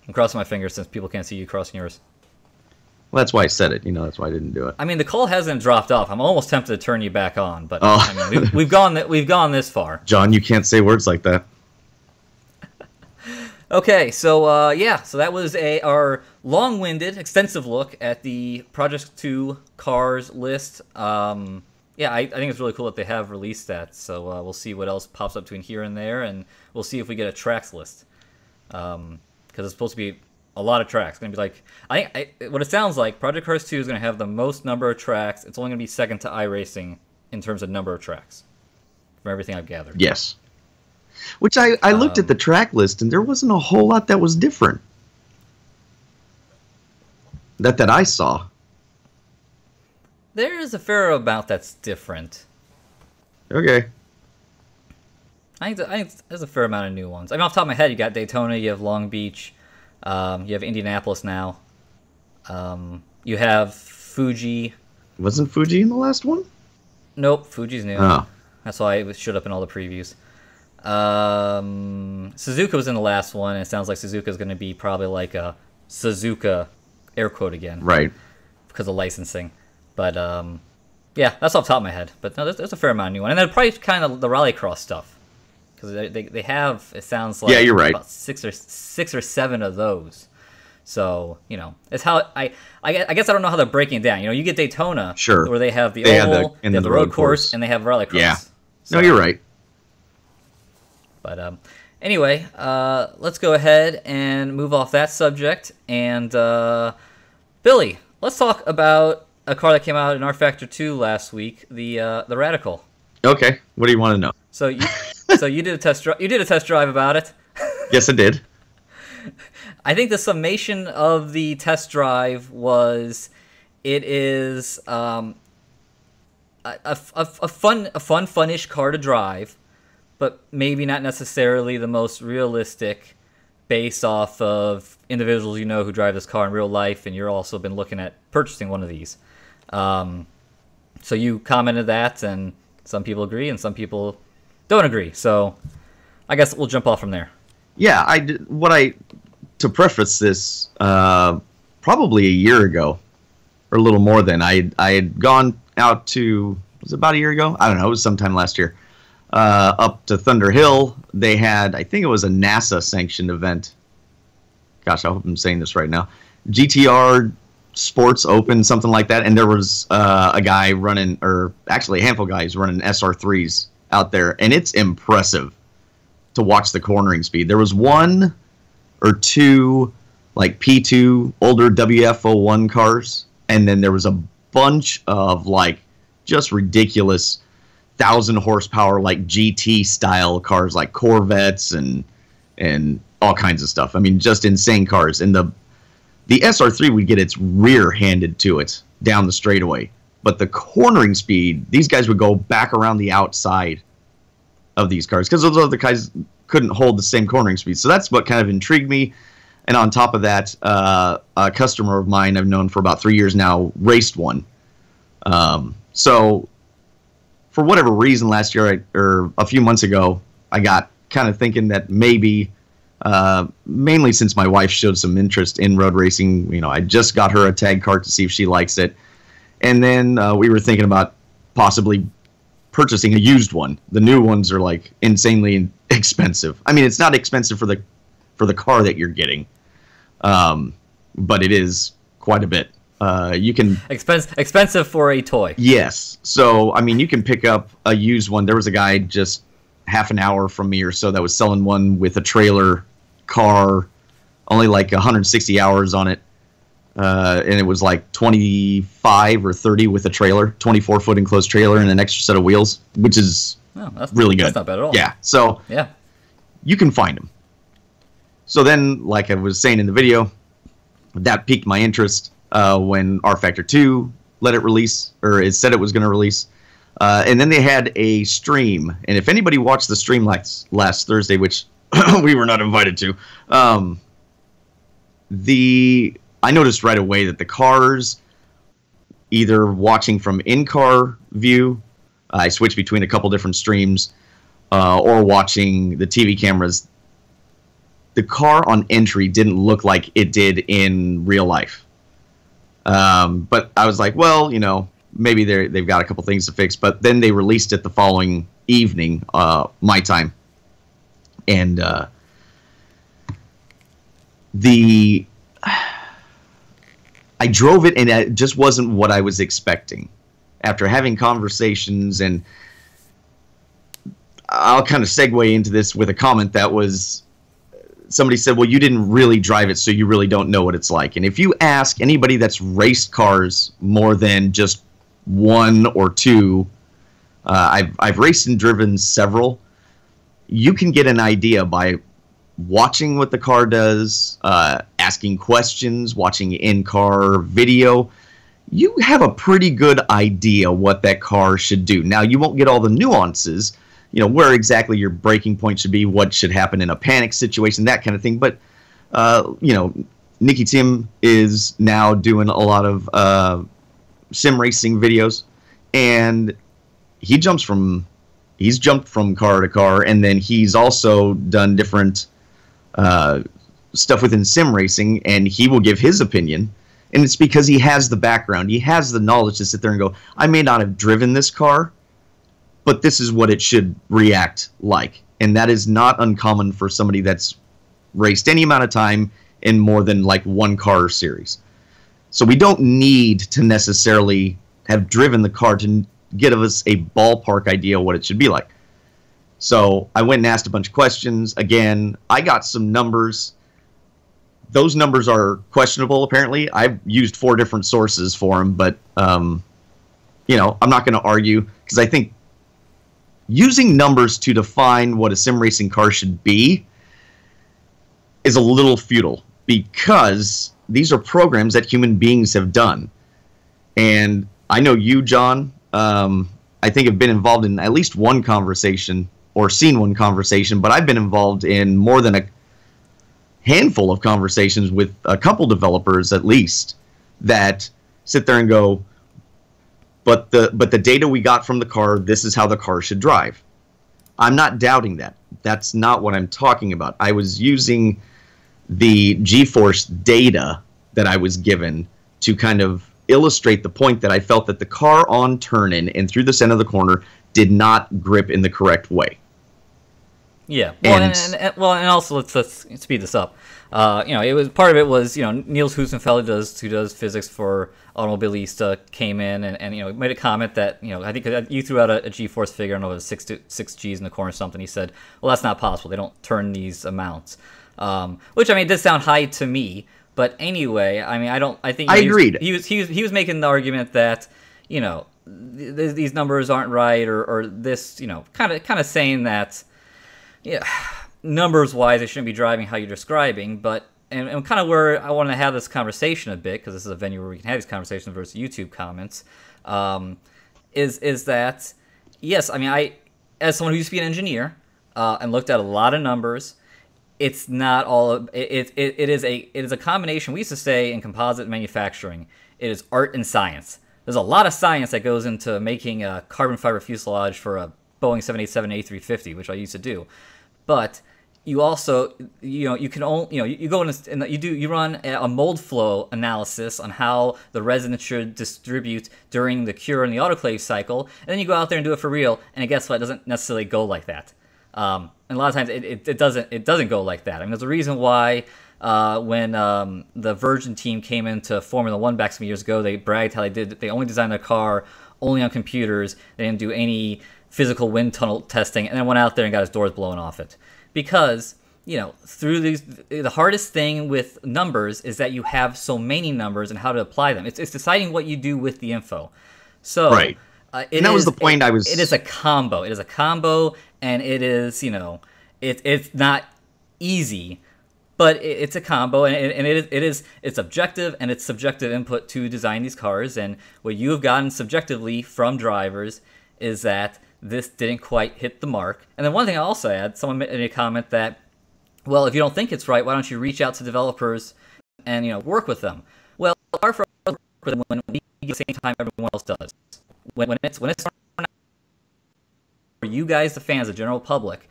I'm crossing my fingers since people can't see you crossing yours. Well, that's why I said it. That's why I didn't do it. I mean, the call hasn't dropped off. I'm almost tempted to turn you back on, but Oh. I mean, we've gone this far. John, you can't say words like that. Okay, so so that was our long-winded, extensive look at the Project 2 cars list. I think it's really cool that they have released that. So we'll see what else pops up between here and there, and we'll see if we get a tracks list. Because it's supposed to be a lot of tracks. It's going to be like, what it sounds like, Project Cars 2 is going to have the most number of tracks. It's only going to be second to iRacing in terms of number of tracks, from everything I've gathered. Yes. Which I looked at the track list, and there wasn't a whole lot that was different. That I saw. There is a fair amount that's different. Okay. I think there's a fair amount of new ones. I mean, off the top of my head, you got Daytona, you have Long Beach, you have Indianapolis now. You have Fuji. Wasn't Fuji in the last one? Nope, Fuji's new. Oh. That's why it showed up in all the previews. Suzuka was in the last one, and it sounds like Suzuka is going to be probably like a Suzuka air quote again. Right. Because of licensing. But, that's off the top of my head. But no, there's a fair amount of new one. And then probably kind of the rallycross stuff. Because they have, it sounds like, you're right, about six or seven of those. So, it's how I guess I don't know how they're breaking it down. You get Daytona, sure, where they have the they oval, have they have the road course, and they have rallycross. Yeah. So, No, you're right. But anyway, let's go ahead and move off that subject. And Billy, let's talk about a car that came out in rFactor 2 last week, the Radical. Okay. What do you want to know? So So you did a test drive. You did a test drive about it. Yes, I did. I think the summation of the test drive was, it is a fun-ish car to drive, but maybe not necessarily the most realistic, based off of individuals you know who drive this car in real life, and you're also been looking at purchasing one of these. So you commented that, and some people agree, and some people don't agree. So I guess we'll jump off from there. Yeah, to preface this, probably a year ago, or a little more than, I had gone out to, was it about a year ago? I don't know, it was sometime last year, up to Thunder Hill. They had, I think it was a NASA-sanctioned event. Gosh, I hope I'm saying this right now. GTR Sports Open, something like that, and there was a guy running, or actually a handful of guys running SR3s out there, and it's impressive to watch the cornering speed. There was one or two like P2 older WF01 cars, and then there was a bunch of like just ridiculous 1,000 horsepower like GT style cars, like Corvettes and all kinds of stuff. I mean, just insane cars. And the SR3 would get its rear handed to it down the straightaway, but the cornering speed, these guys would go back around the outside of these cars because those other guys couldn't hold the same cornering speed. So that's what kind of intrigued me. And on top of that, a customer of mine I've known for about 3 years now raced one. So for whatever reason last year, or a few months ago, I got kind of thinking that maybe, mainly since my wife showed some interest in road racing, you know, I just got her a tag kart to see if she likes it. And then we were thinking about possibly purchasing a used one. The new ones are like insanely expensive. I mean, it's not expensive for the car that you're getting, but it is quite a bit. You can expensive for a toy. Yes. So I mean, you can pick up a used one. There was a guy just half an hour from me or so that was selling one with a trailer car, only like 160 hours on it. And it was like 25 or 30 with a trailer, 24-foot enclosed trailer and an extra set of wheels, which is really good. That's not bad at all. Yeah. So yeah, you can find them. So then, like I was saying in the video, that piqued my interest when rFactor 2 let it release, or it said it was going to release. And then they had a stream. And if anybody watched the stream last Thursday, which we were not invited to, I noticed right away that the cars, either watching from in-car view, I switched between a couple different streams, or watching the TV cameras, the car on entry didn't look like it did in real life. But I was like, well, you know, maybe they've got a couple things to fix. But then they released it the following evening, my time. And I drove it, and it just wasn't what I was expecting. After having conversations, and I'll kind of segue into this with a comment that was, somebody said, well, you didn't really drive it, so you really don't know what it's like. And if you ask anybody that's raced cars more than just one or two, I've raced and driven several, you can get an idea by watching what the car does, asking questions, watching in-car video. You have a pretty good idea what that car should do. Now, you won't get all the nuances, you know, where exactly your braking point should be, what should happen in a panic situation, that kind of thing. But, you know, Nicky Tim is now doing a lot of sim racing videos, and he's jumped from car to car, and then he's also done different stuff within sim racing, and he will give his opinion, and it's because he has the background, he has the knowledge to sit there and go, I may not have driven this car, but this is what it should react like. And that is not uncommon for somebody that's raced any amount of time in more than like one car series. So we don't need to necessarily have driven the car to give us a ballpark idea what it should be like. So I went and asked a bunch of questions. Again, I got some numbers. Those numbers are questionable, apparently. I've used 4 different sources for them, but, you know, I'm not going to argue, because I think using numbers to define what a sim racing car should be is a little futile, because these are programs that human beings have done. And I know you, John, I think have been involved in at least one conversation or seen one conversation, but I've been involved in more than a handful of conversations with a couple developers at least that sit there and go, but the data we got from the car, this is how the car should drive. I'm not doubting that. That's not what I'm talking about. I was using the G-force data that I was given to kind of illustrate the point that I felt that the car on turn-in and through the center of the corner did not grip in the correct way. Yeah. Well, and also let's speed this up. It was part of it was Niels Hussenfeld, who does physics for Automobilista, came in and made a comment that I think you threw out a G-force figure, I don't know, it was 6 G's in the corner or something. He said, well, that's not possible. They don't turn these amounts, which it did sound high to me. But anyway, I think I agreed. He was making the argument that these numbers aren't right, or this kind of saying that. Yeah, numbers-wise, they shouldn't be driving how you're describing, but and kind of where I want to have this conversation a bit, because this is a venue where we can have these conversations versus YouTube comments, is that yes, I as someone who used to be an engineer and looked at a lot of numbers, it's not all it is a combination. We used to say in composite manufacturing, it is art and science. There's a lot of science that goes into making a carbon fiber fuselage for a Boeing 787 A350, which I used to do. But you also, you can only, you go in and you run a mold flow analysis on how the resin should distribute during the cure and the autoclave cycle, and then you go out there and do it for real, and guess what? It doesn't necessarily go like that. And a lot of times it doesn't go like that. There's a reason why when the Virgin team came into Formula One back some years ago, they bragged how they only designed their car only on computers. They didn't do any physical wind tunnel testing, and then went out there and got his doors blown off it. Because, through the hardest thing with numbers is that you have so many numbers and how to apply them. It's deciding what you do with the info. So, right. And that was the point I was... It is a combo. It is a combo, and it is, it's not easy, but it's a combo, and it's objective and it's subjective input to design these cars. And what you have gotten subjectively from drivers is that this didn't quite hit the mark. And then one thing I also add, someone made a comment that, well, if you don't think it's right, why don't you reach out to developers and work with them? Well, it's hard for us to work with them when we get the same time everyone else does. When it's for you guys, the fans, the general public,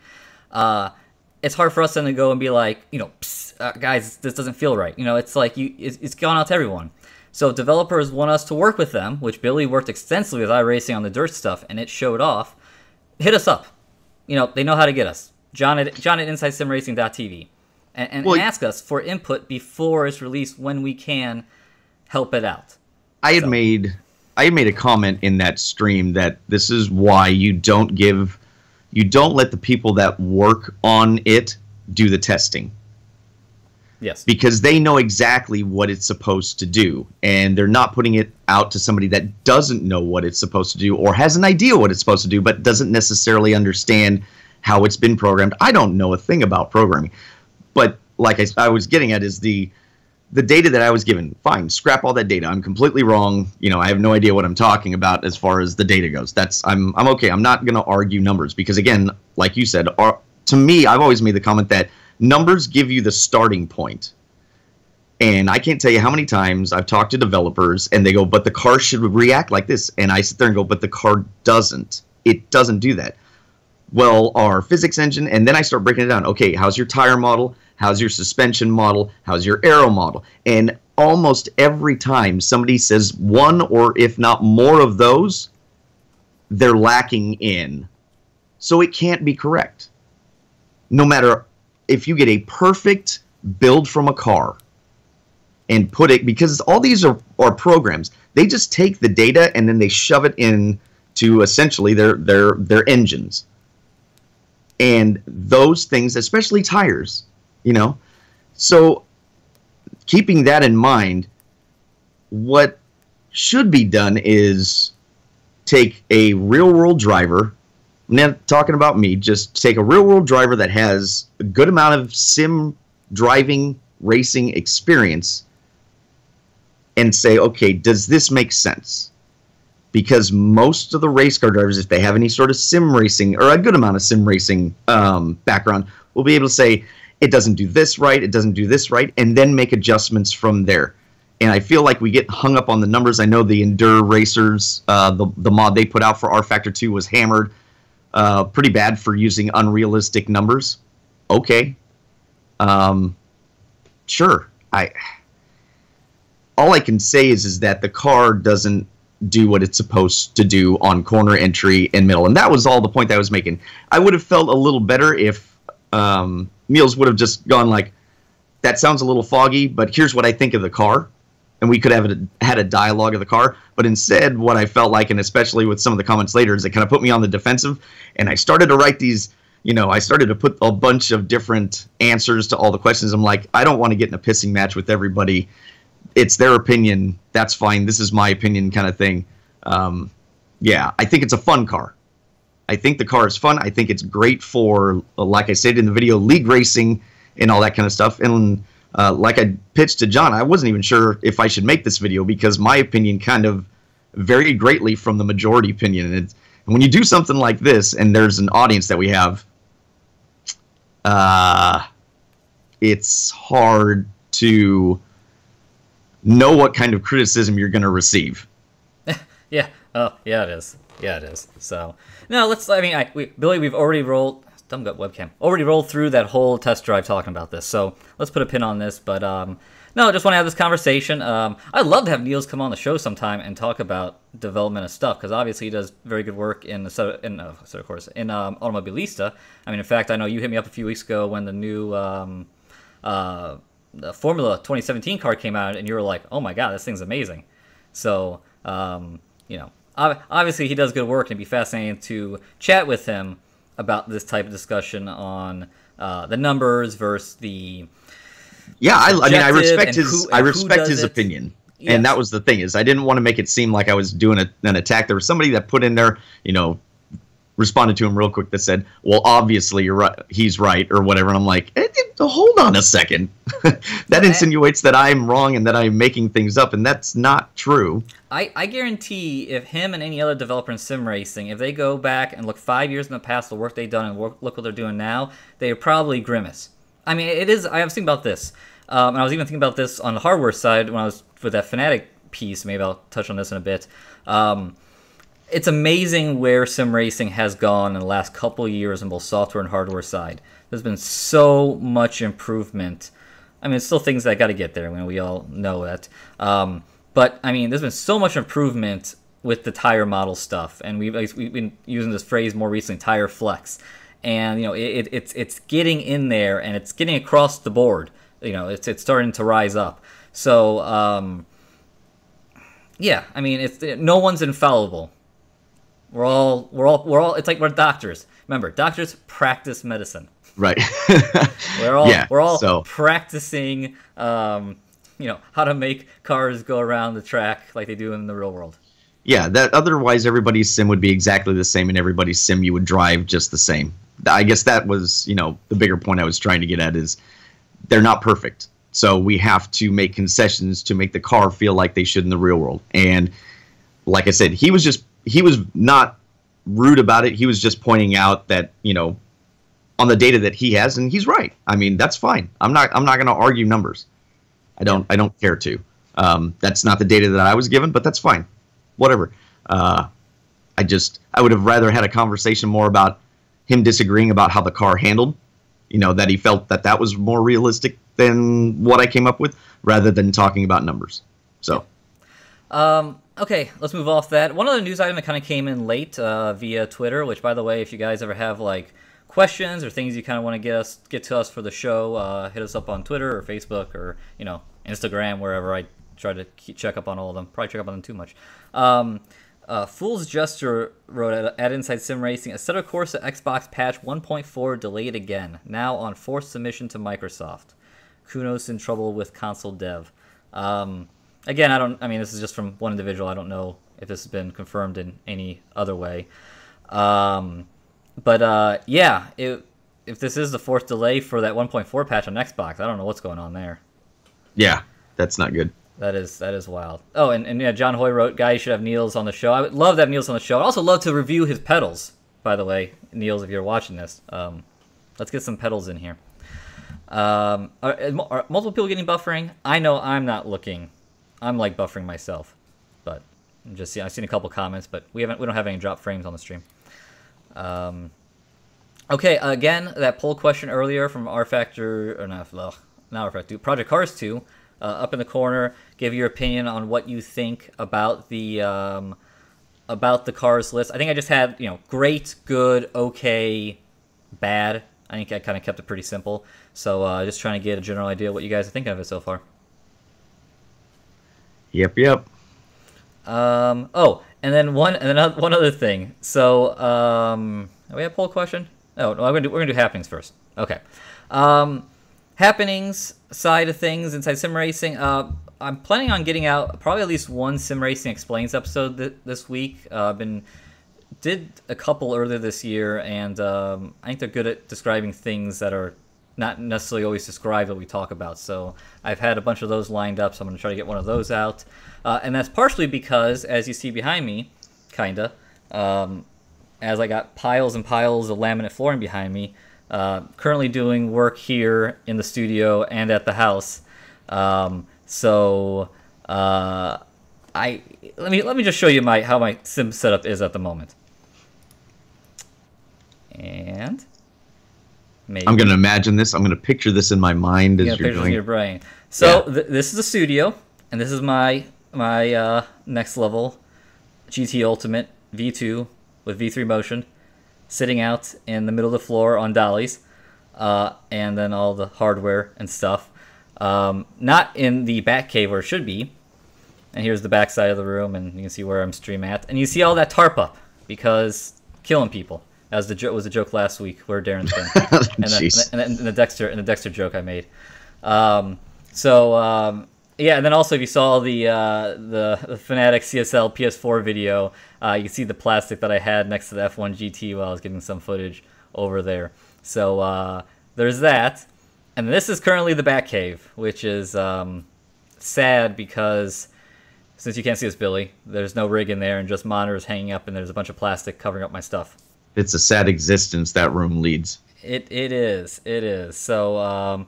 it's hard for us then to go and be like, guys, this doesn't feel right. It's like it's gone out to everyone. So if developers want us to work with them, which Billy worked extensively with iRacing on the dirt stuff, and it showed off, hit us up. They know how to get us. John at InsideSimRacing.tv. And ask us for input before it's released when we can help it out. I had made a comment in that stream that this is why you don't let the people that work on it do the testing. Yes. Because they know exactly what it's supposed to do, and they're not putting it out to somebody that doesn't know what it's supposed to do or has an idea what it's supposed to do but doesn't necessarily understand how it's been programmed. I don't know a thing about programming. But like I was getting at is the data that I was given. Fine, scrap all that data. I'm completely wrong. I have no idea what I'm talking about as far as the data goes. I'm okay. I'm not going to argue numbers because, again, like you said, to me, I've always made the comment that numbers give you the starting point. And I can't tell you how many times I've talked to developers and they go, but the car should react like this. And I sit there and go, but the car doesn't. It doesn't do that. Well, our physics engine, and then I start breaking it down. Okay, how's your tire model? How's your suspension model? How's your aero model? And almost every time somebody says one or if not more of those, they're lacking in. So it can't be correct. No matter if you get a perfect build from a car and put it, because all these are programs, they just take the data and then they shove it in to essentially their engines. And those things, especially tires, so keeping that in mind, what should be done is take a real world driver I'm not talking about me. Just take a real-world driver that has a good amount of sim driving racing experience and say, okay, does this make sense? Because most of the race car drivers, if they have any sort of sim racing or a good amount of sim racing background, will be able to say, it doesn't do this right, it doesn't do this right, and then make adjustments from there. And I feel like we get hung up on the numbers. I know the Endure Racers, the mod they put out for rFactor 2 was hammered pretty bad for using unrealistic numbers. Okay. Sure. All I can say is that the car doesn't do what it's supposed to do on corner entry and middle. And that was all the point that I was making. I would have felt a little better if Meals would have just gone like, that sounds a little foggy, but here's what I think of the car. And we could have had a dialogue of the car. But instead, what I felt like, and especially with some of the comments later, is it kind of put me on the defensive. And I started to write these, I started to put a bunch of different answers to all the questions. I'm like, I don't want to get in a pissing match with everybody. It's their opinion. That's fine. This is my opinion kind of thing. Yeah, I think it's a fun car. I think the car is fun. I think it's great for, like I said in the video, league racing and all that kind of stuff. And like I pitched to John, I wasn't even sure if I should make this video because my opinion kind of varied greatly from the majority opinion. And when you do something like this and there's an audience that we have, it's hard to know what kind of criticism you're going to receive. Yeah. Oh, yeah, it is. Yeah, it is. So, no, Billy, we've already rolled... Dumb gut webcam. Already rolled through that whole test drive talking about this, so let's put a pin on this. But no, just want to have this conversation. I'd love to have Niels come on the show sometime and talk about development of stuff because obviously he does very good work in Automobilista. I mean, in fact, I know you hit me up a few weeks ago when the new the Formula 2017 car came out, and you were like, "Oh my god, this thing's amazing." So obviously he does good work, and it'd be fascinating to chat with him about this type of discussion on the numbers versus the I respect his opinion. Yes. And that was the thing is I didn't want to make it seem like I was doing an attack. There was somebody that put in there, responded to him real quick that said, well, obviously you're right, he's right or whatever. And I'm like, hold on a second. That insinuates that I'm wrong and that I'm making things up, and that's not true. I guarantee if him and any other developer in sim racing, if they go back and look 5 years in the past, the work they've done and look what they're doing now, they would probably grimace. I mean, it is. I was thinking about this, and I was even thinking about this on the hardware side when I was with that Fanatic piece. Maybe I'll touch on this in a bit. It's amazing where sim racing has gone in the last couple of years on both software and hardware side. There's been so much improvement. I mean, it's still things that got to get there. I mean, we all know that. But, I mean, there's been so much improvement with the tire model stuff. And we've been using this phrase more recently, tire flex. And, it's getting in there, and it's getting across the board. It's starting to rise up. So, yeah, I mean, no one's infallible. We're all. It's like we're doctors. Remember, doctors practice medicine. Right. we're all practicing. How to make cars go around the track like they do in the real world. Yeah. That otherwise everybody's sim would be exactly the same, and everybody's sim you would drive just the same. I guess that was the bigger point I was trying to get at is they're not perfect. So we have to make concessions to make the car feel like they should in the real world. And like I said, he was not rude about it. He was just pointing out that, on the data that he has, and he's right. I mean, that's fine. I'm not going to argue numbers. I don't care to. That's not the data that I was given, but that's fine. Whatever. I would have rather had a conversation more about him disagreeing about how the car handled, that he felt that was more realistic than what I came up with, rather than talking about numbers. So. Okay, let's move off that. One other news item that kind of came in late via Twitter, which, by the way, if you guys ever have questions or things you kind of want to get to us for the show, hit us up on Twitter or Facebook or Instagram, wherever. I try to check up on all of them. Probably check up on them too much. Fool's Jester wrote at Inside Sim Racing, Assetto Corsa Xbox patch 1.4 delayed again, now on forced submission to Microsoft. Kunos in trouble with console dev. Again, this is just from one individual. I don't know if this has been confirmed in any other way. But yeah, if this is the fourth delay for that 1.4 patch on Xbox, I don't know what's going on there. Yeah, that's not good. That is wild. Oh, and yeah, John Hoy wrote, "Guys, you should have Niels on the show." I would love to have Niels on the show. I'd also love to review his pedals, by the way, Niels, if you're watching this. Let's get some pedals in here. Are multiple people getting buffering? I know I'm not looking. I'm like buffering myself, but I've seen a couple comments, but we don't have any drop frames on the stream. Okay, again, that poll question earlier from rFactor, or not rFactor, Project Cars 2, up in the corner. Give your opinion on what you think about the cars list. I think I just had, great, good, okay, bad. I think I kind of kept it pretty simple. So just trying to get a general idea what you guys are thinking of it so far. Yep. Oh, and then one other thing. So we have a poll question. Oh, no, we're gonna do happenings first. Okay. Happenings side of things inside sim racing. I'm planning on getting out probably at least one Sim Racing Explains episode this week. Did a couple earlier this year, and I think they're good at describing things that are not necessarily always described what we talk about. So I've had a bunch of those lined up, so I'm going to try to get one of those out. And that's partially because, as you see behind me, kinda, as I got piles and piles of laminate flooring behind me, currently doing work here in the studio and at the house. So let me just show you how my sim setup is at the moment. And maybe I'm going to imagine this. I'm going to picture this in my mind as you're doing. In your brain. So this is the studio, and this is my next level GT Ultimate V2 with V3 motion, sitting out in the middle of the floor on dollies, and then all the hardware and stuff. Not in the back cave where it should be. And here's the back side of the room, and you can see where I'm streaming at. And you see all that tarp up because killing people. As was the joke last week where Darren's been, and the Dexter joke I made. Yeah, and then also if you saw the Fanatec CSL PS4 video, you can see the plastic that I had next to the F1 GT while I was getting some footage over there. So there's that, and this is currently the back cave, which is sad because since you can't see us, Billy, there's no rig in there and just monitors hanging up, and there's a bunch of plastic covering up my stuff. It's a sad existence that room leads. It is. So,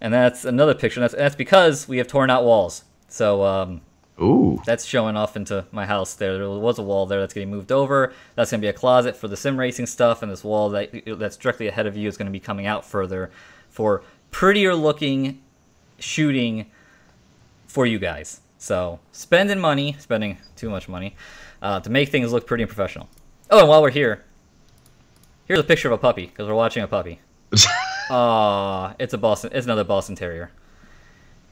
and that's another picture. That's because we have torn out walls. So, ooh, that's showing off into my house there. There was a wall there that's getting moved over. That's going to be a closet for the sim racing stuff, and this wall that's directly ahead of you is going to be coming out further for prettier looking shooting for you guys. So, spending too much money, to make things look pretty and professional. Oh, and while we're here, here's a picture of a puppy, because we're watching a puppy. Aw, it's another Boston Terrier.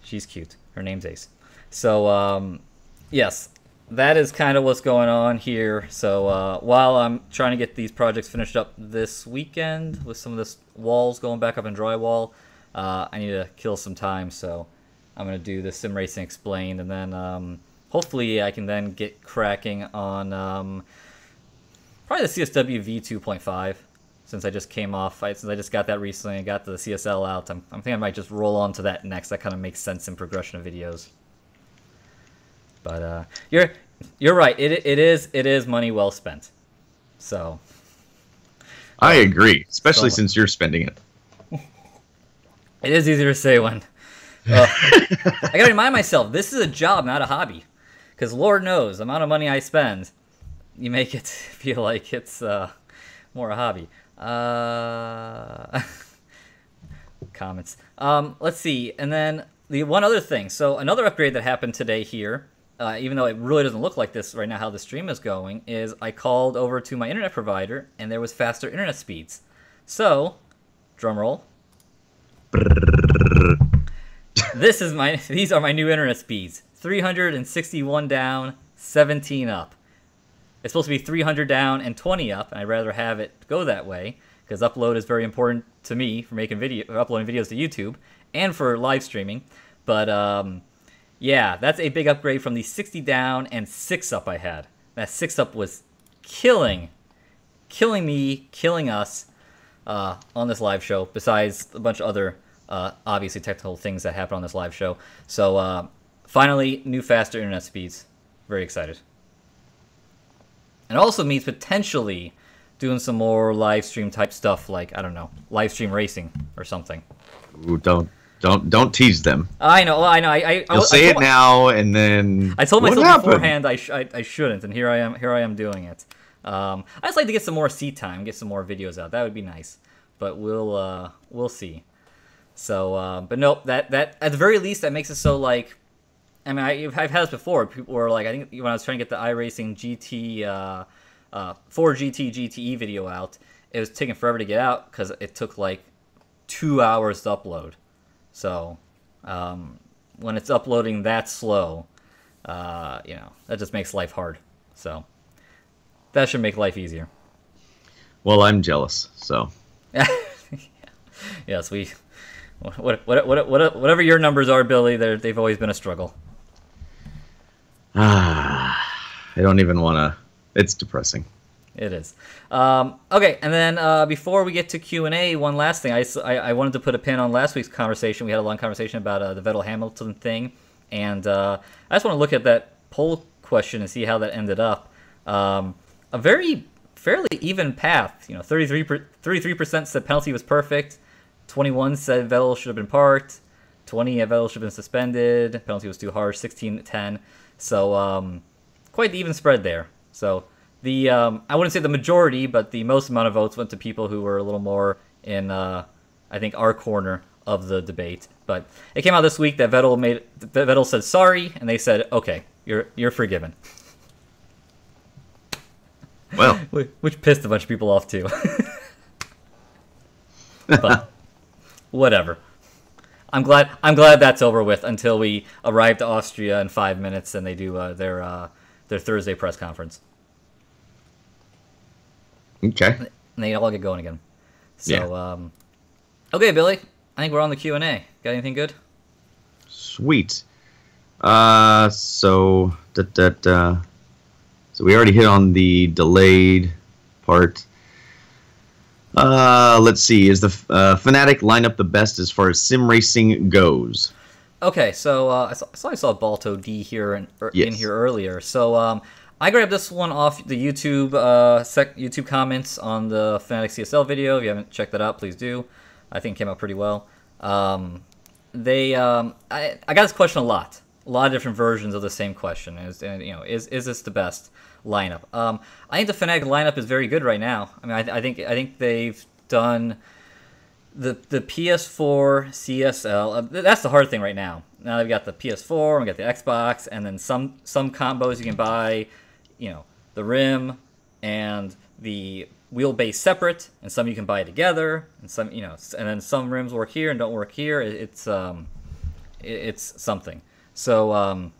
She's cute. Her name's Ace. So, yes, that is kind of what's going on here. So, while I'm trying to get these projects finished up this weekend, with some of this walls going back up in drywall, I need to kill some time, so I'm going to do the Sim Racing Explained, and then hopefully I can then get cracking on probably the CSW V2.5. Since I just came off, since I just got that recently and got the CSL out, I'm thinking I might just roll on to that next. That kind of makes sense in progression of videos. But you're right. It is money well spent. So I agree, especially since you're spending it. It is easier to say when. I gotta remind myself, this is a job, not a hobby. Because Lord knows, the amount of money I spend, you make it feel like it's more a hobby. Comments. Let's see. And then the one other thing. So another upgrade that happened today here, even though it really doesn't look like this right now how the stream is going, is I called over to my internet provider and there was faster internet speeds. So, drum roll. These are my new internet speeds. 361 down, 17 up. It's supposed to be 300 down and 20 up, and I'd rather have it go that way because upload is very important to me for uploading videos to YouTube and for live streaming. But yeah, that's a big upgrade from the 60 down and 6 up I had. That 6 up was killing killing me, killing us on this live show, besides a bunch of other obviously technical things that happen on this live show. So finally, new faster internet speeds. Very excited. And it also means potentially doing some more live stream type stuff, like, I don't know, live stream racing or something. Ooh, don't tease them. I know. You'll say it now, and then I told myself happened? beforehand I shouldn't, and here I am doing it. I just like to get some more seat time, get some more videos out. That would be nice, but we'll see. So, but nope. That at the very least that makes it so, like, I mean, I've had this before. People were like, I think when I was trying to get the iRacing GT 4GT GTE video out, it was taking forever to get out because it took like 2 hours to upload. So when it's uploading that slow, that just makes life hard. So that should make life easier. Well, I'm jealous. So yes, whatever your numbers are, Billy, they've always been a struggle. I don't even want to. It's depressing. It is. Okay, and then before we get to Q&A, one last thing. I wanted to put a pin on last week's conversation. We had a long conversation about the Vettel-Hamilton thing, and I just want to look at that poll question and see how that ended up. A fairly even path. 33% said penalty was perfect. 21 said Vettel should have been parked. 20 Vettel should have been suspended. Penalty was too harsh. 16-10. So quite the even spread there. So the I wouldn't say the majority, but the most amount of votes went to people who were a little more in I think our corner of the debate. But it came out this week that Vettel said sorry, and they said, okay, you're forgiven. Well, which pissed a bunch of people off too. But whatever. I'm glad that's over with until we arrive to Austria in 5 minutes and they do their Thursday press conference. Okay. And they all get going again. So, yeah. Okay, Billy. I think we're on the Q&A. Got anything good? Sweet. So we already hit on the delayed part. Let's see. Is the Fanatic lineup the best as far as sim racing goes? Okay, so I saw Balto D here in here earlier. So I grabbed this one off the YouTube YouTube comments on the Fanatic CSL video. If you haven't checked that out, please do. I think it came out pretty well. I got this question a lot of different versions of the same question. Is this the best lineup? I think the Fanatic lineup is very good right now. I mean, I think they've done the PS4 CSL. That's the hard thing right now. Now they've got the PS4, we got the Xbox, and then some combos you can buy. The rim and the wheelbase separate, and some you can buy together, and some and then some rims work here and don't work here. It's something. So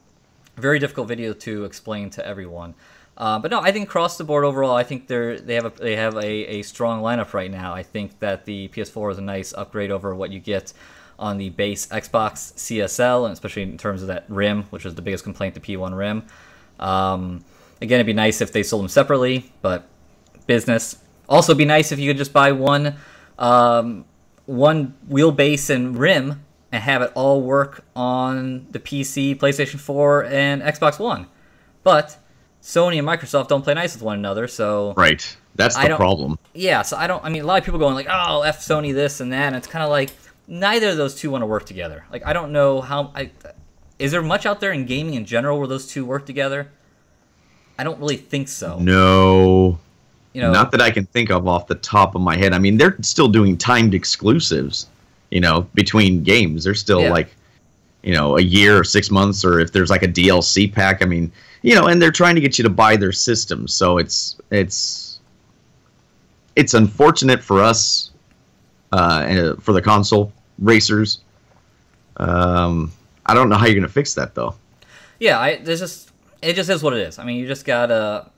very difficult video to explain to everyone. But no, I think across the board overall, I think they have a strong lineup right now. I think that the PS4 is a nice upgrade over what you get on the base Xbox CSL, and especially in terms of that rim, which is the biggest complaint, the P1 rim. Again, it'd be nice if they sold them separately, but business. Also, it'd be nice if you could just buy one wheelbase and rim and have it all work on the PC, PlayStation 4, and Xbox One. But Sony and Microsoft don't play nice with one another, so... Right. That's the problem. Yeah, so a lot of people going like, oh, F Sony this and that, and it's kind of like, neither of those two want to work together. Like, I don't know how... is there much out there in gaming in general where those two work together? I don't really think so. No. Not that I can think of off the top of my head. I mean, they're still doing timed exclusives, between games. They're still a year or 6 months, or if there's like a DLC pack. I mean, and they're trying to get you to buy their system. So it's unfortunate for us, for the console racers. I don't know how you're going to fix that, though. Yeah, it just is what it is. I mean, you just gotta,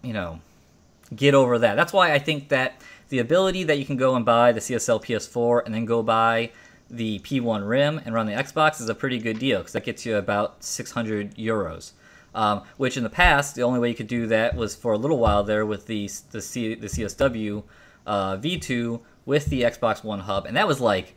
get over that. That's why I think that the ability that you can go and buy the CSL PS4 and then go buy the P1 rim and run the Xbox is a pretty good deal, because that gets you about 600 euros. which in the past, the only way you could do that was for a little while there with the CSW V2 with the Xbox One hub, and that was like,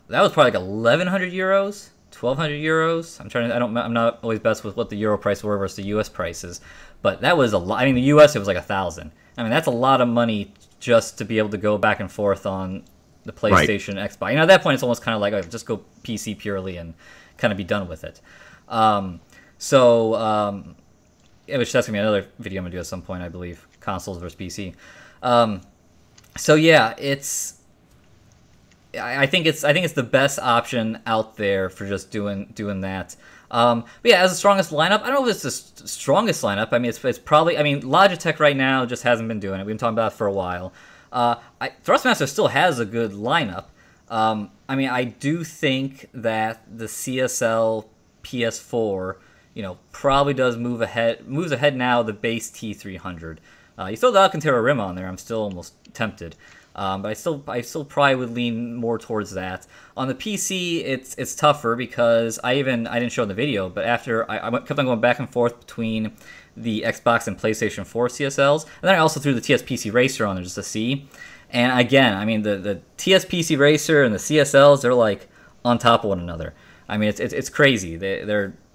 that was probably like 1,100 euros, 1,200 euros. I'm not always best with what the euro price were versus the U.S. prices, but that was a lot. I mean, the U.S. it was like 1,000. I mean, that's a lot of money just to be able to go back and forth on the PlayStation, Xbox. You know, at that point, it's almost kind of like, oh, just go PC purely and kind of be done with it. Which that's gonna be another video I'm gonna do at some point, I believe, consoles versus PC. So yeah, I think it's the best option out there for just doing that. But yeah, as the strongest lineup, I don't know if it's the strongest lineup. I mean, it's probably, I mean, Logitech right now just hasn't been doing it. We've been talking about it for a while. Thrustmaster still has a good lineup. I mean, I do think that the CSL PS4, you know, probably moves ahead now of the base T300. You still have the Alcantara rim on there. I'm still almost tempted. But I still probably would lean more towards that. On the PC, it's tougher because I didn't show in the video, but after I kept on going back and forth between the Xbox and PlayStation 4 CSLs, and then I also threw the TSPC Racer on there just to see. And again, I mean, the TSPC Racer and the CSLs, they're like on top of one another. I mean, it's crazy. They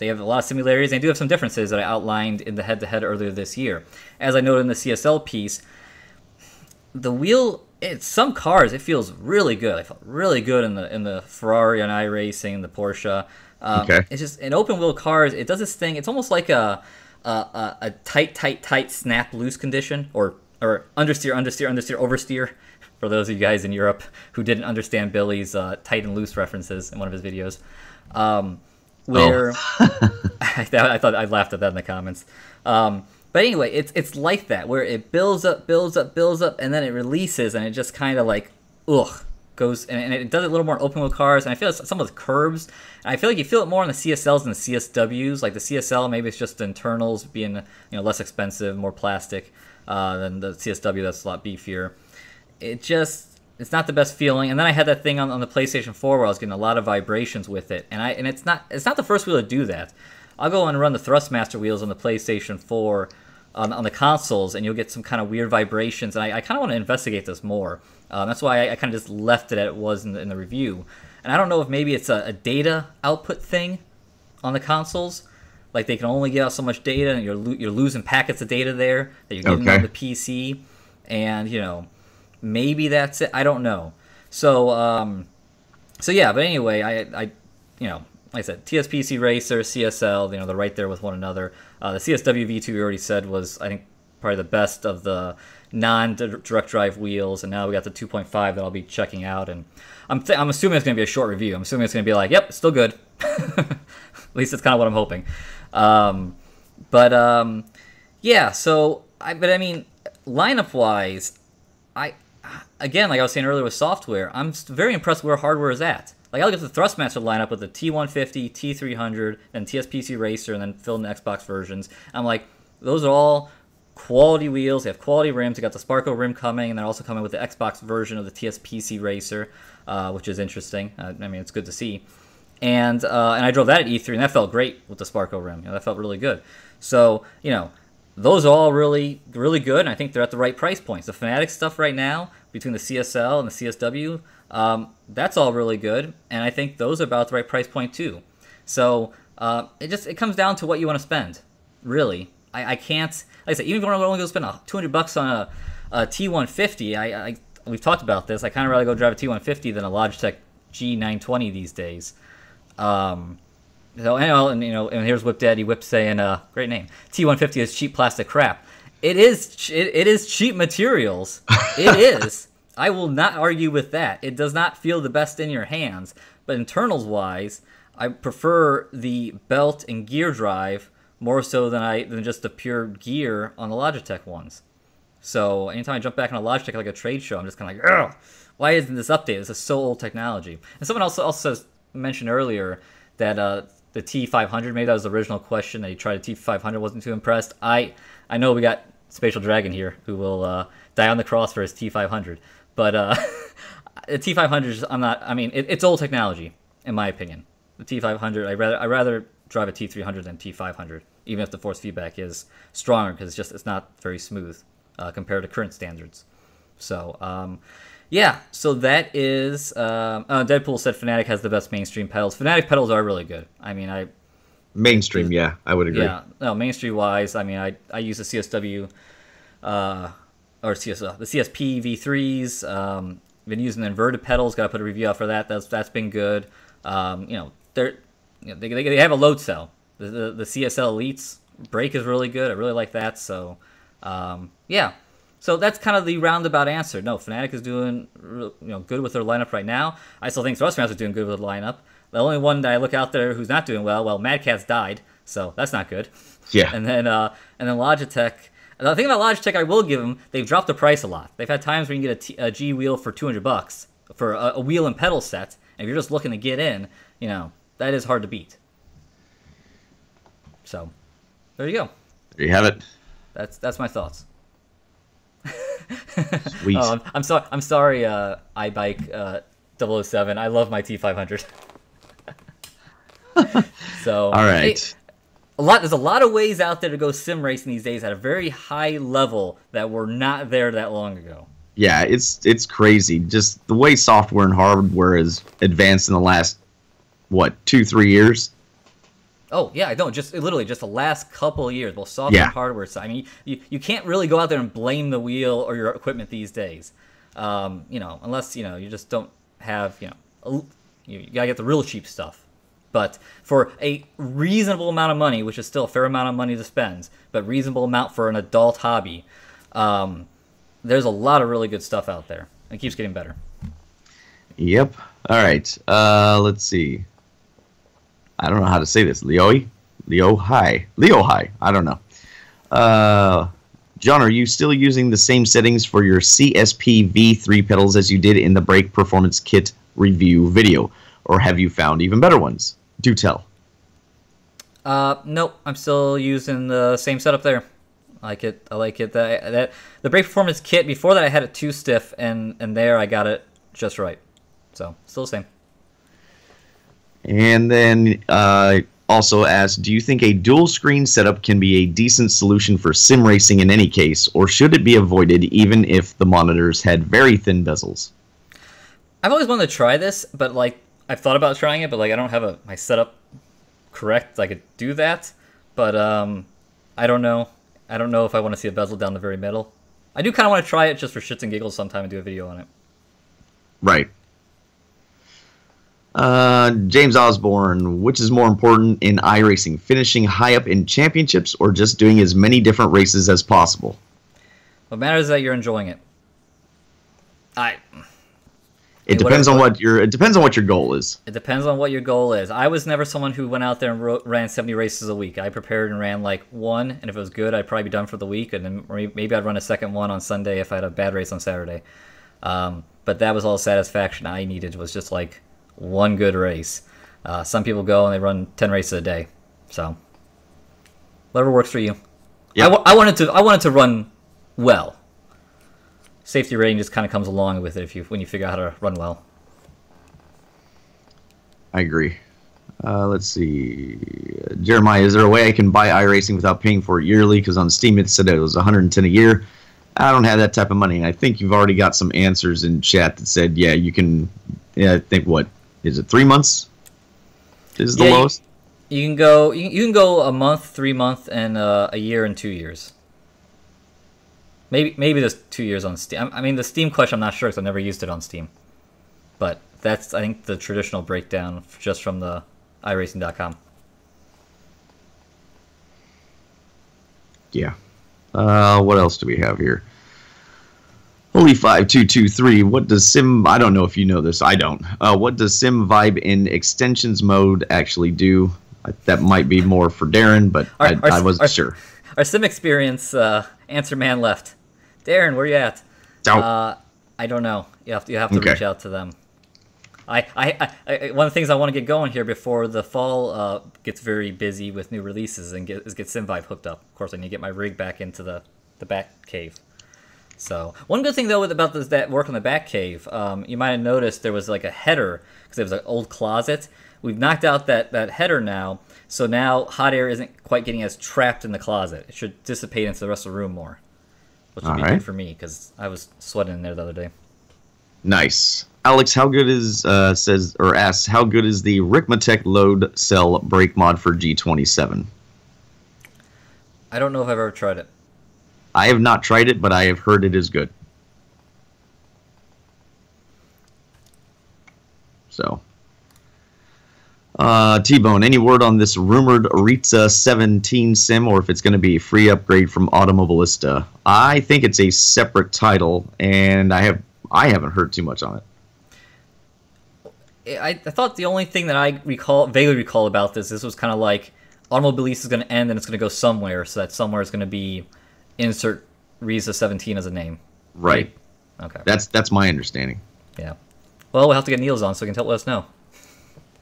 have a lot of similarities. They do have some differences that I outlined in the head-to-head earlier this year. As I noted in the CSL piece, the wheel, some cars, it feels really good. I felt really good in the Ferrari on iRacing and the Porsche. Okay. It's just in open wheel cars, it does this thing. It's almost like a tight snap loose condition, or understeer oversteer. For those of you guys in Europe who didn't understand Billy's tight and loose references in one of his videos, where I thought I laughed at that in the comments. But anyway, it's like that, where it builds up, and then it releases, and it just kind of like, goes, and it does it a little more in open wheel cars, and I feel some of the curves, and I feel like you feel it more on the CSLs than the CSWs. Like the CSL, maybe it's just the internals being, less expensive, more plastic, than the CSW that's a lot beefier. It's not the best feeling. And then I had that thing on the PlayStation 4 where I was getting a lot of vibrations with it, and it's not the first wheel to do that. I'll go and run the Thrustmaster wheels on the PlayStation 4 on the consoles, and you'll get some kind of weird vibrations. And I kind of want to investigate this more. That's why I kind of just left it as it was in the review. And I don't know if maybe it's a data output thing on the consoles. Like they can only get out so much data, and you're losing packets of data there that you're getting on the PC. And, maybe that's it. I don't know. So yeah, but anyway, I like I said, TSPC Racer, CSL, they're right there with one another. The CSW V2 we already said was, I think, probably the best of the non-direct drive wheels, and now we got the 2.5 that I'll be checking out. And I'm assuming it's going to be a short review. I'm assuming it's going to be like, yep, still good. At least that's kind of what I'm hoping. Yeah. So I mean, lineup-wise, again, like I was saying earlier with software, I'm very impressed where hardware is at. Like I look at the Thrustmaster lineup with the T150, T300, and TSPC Racer, and then fill in the Xbox versions. I'm like, those are all quality wheels. They have quality rims. They got the Sparko rim coming, and they're also coming with the Xbox version of the TSPC Racer, which is interesting. I mean, it's good to see. And I drove that at E3, and that felt great with the Sparko rim. That felt really good. So, those are all really, really good, and I think they're at the right price points. The Fanatec stuff right now, between the CSL and the CSW, that's all really good, and I think those are about the right price point too. So it comes down to what you want to spend, really. I can't, like I said, even if you want to only go spend $200 on a T150, we've talked about this. I kind of rather go drive a T150 than a Logitech G920 these days. And here's Whip Daddy Whip saying, great name. T150 is cheap plastic crap. It is cheap materials. It is. I will not argue with that. It does not feel the best in your hands. But internals wise, I prefer the belt and gear drive more so than just the pure gear on the Logitech ones. So anytime I jump back on a Logitech like a trade show, I'm just kind of like, ugh, why isn't this updated? This is so old technology. And someone also mentioned earlier that the T500, maybe that was the original question, that he tried a T500, wasn't too impressed. I know we got Spatial Dragon here who will die on the cross for his T500. But the T500, it's old technology, in my opinion. The T500, I rather drive a T300 than T500, even if the force feedback is stronger, because it's not very smooth compared to current standards. So yeah, so that is Deadpool said Fanatic has the best mainstream pedals. Fanatic pedals are really good. I mean, Mainstream, yeah, I would agree. yeah, no, mainstream wise, I mean, I use the CSW or the CSP V3s. Been using inverted pedals. Got to put a review out for that. That's been good. They have a load cell. The CSL Elites brake is really good. I really like that. So yeah. So that's kind of the roundabout answer. No, Fnatic is doing good with their lineup right now. I still think Thrustmaster is doing good with the lineup. The only one that I look out there who's not doing well, Mad Catz died, so that's not good. Yeah. And then Logitech. The thing about Logitech, I will give them, they've dropped the price a lot. They've had times where you can get a G wheel for $200 for a wheel and pedal set. And if you're just looking to get in, that is hard to beat. So, there you go. There you have it. That's my thoughts. Sweet. Oh, I'm sorry, iBike 007. I love my T500. So, all right. Hey, there's a lot of ways out there to go sim racing these days at a very high level that were not there that long ago. Yeah, it's crazy. Just the way software and hardware has advanced in the last 2-3 years. Oh yeah, I don't literally just the last couple of years, both software and hardware. So I mean, you can't really go out there and blame the wheel or your equipment these days. Unless you just don't have you gotta get the real cheap stuff. But for a reasonable amount of money, which is still a fair amount of money to spend, but reasonable amount for an adult hobby, there's a lot of really good stuff out there. It keeps getting better. Yep. All right. Let's see. I don't know how to say this. Leo High. I don't know. John, are you still using the same settings for your CSP V3 pedals as you did in the brake performance kit review video? Or have you found even better ones? Do tell. Nope. I'm still using the same setup there. I like it. The brake performance kit, before that I had it too stiff, and there I got it just right. So, still the same. And then also asked, do you think a dual screen setup can be a decent solution for sim racing in any case, or should it be avoided even if the monitors had very thin bezels? I've always wanted to try this, but I've thought about trying it, but I don't have my setup correct. I could do that, but I don't know. I don't know if I want to see a bezel down the very middle. I do kind of want to try it just for shits and giggles sometime and do a video on it. Right. James Osborne, which is more important in iRacing, finishing high up in championships or just doing as many different races as possible? What matters is that you're enjoying it. It depends on what your goal is. It depends on what your goal is. I was never someone who went out there and ran 70 races a week. I prepared and ran one, and if it was good, I'd probably be done for the week, and then maybe I'd run a second one on Sunday if I had a bad race on Saturday. But that was all the satisfaction I needed, was just one good race. Some people go and they run 10 races a day. So whatever works for you. Yep. I wanted to run well. Safety rating just kind of comes along with it when you figure out how to run well. I agree. Let's see. Jeremiah, is there a way I can buy iRacing without paying for it yearly? Because on Steam it said it was $110 a year. I don't have that type of money. And I think you've already got some answers in chat that said, yeah, you can. Yeah, I think is it 3 months? Is the lowest? You can go a month, 3 months, and a year and 2 years. Maybe there's 2 years on Steam. I mean, the Steam question, I'm not sure because I've never used it on Steam. But that's, I think, the traditional breakdown just from the iRacing.com. Yeah. What else do we have here? Holy5223, what does Sim... I don't know if you know this. I don't. What does Sim Vibe in extensions mode actually do? That might be more for Darren, but I wasn't sure. Our Sim Experience answer man left. Darren, where you at? I don't know. You have to reach out to them. One of the things I want to get going here before the fall gets very busy with new releases and get SimVibe hooked up. Of course, I need to get my rig back into the back cave. So one good thing though about that work on the Batcave, you might have noticed there was like a header because it was an old closet. We've knocked out that header now, so now hot air isn't quite getting as trapped in the closet. It should dissipate into the rest of the room more, which would be good for me because I was sweating in there the other day. Nice. Alex, how good is asks how good is the Rikmatech load cell brake mod for G27? I don't know if I've ever tried it. I have not tried it, but I have heard it is good. So, T-Bone, any word on this rumored Aritza 17 sim, or if it's going to be a free upgrade from Automobilista? I think it's a separate title, and I haven't heard too much on it. I thought the only thing that I vaguely recall about this was kind of like Automobilista is going to end and it's going to go somewhere, so that somewhere is going to be insert Riza 17 as a name. Right. Okay. That's my understanding. Yeah. Well, we'll have to get Niels on so he can let us know.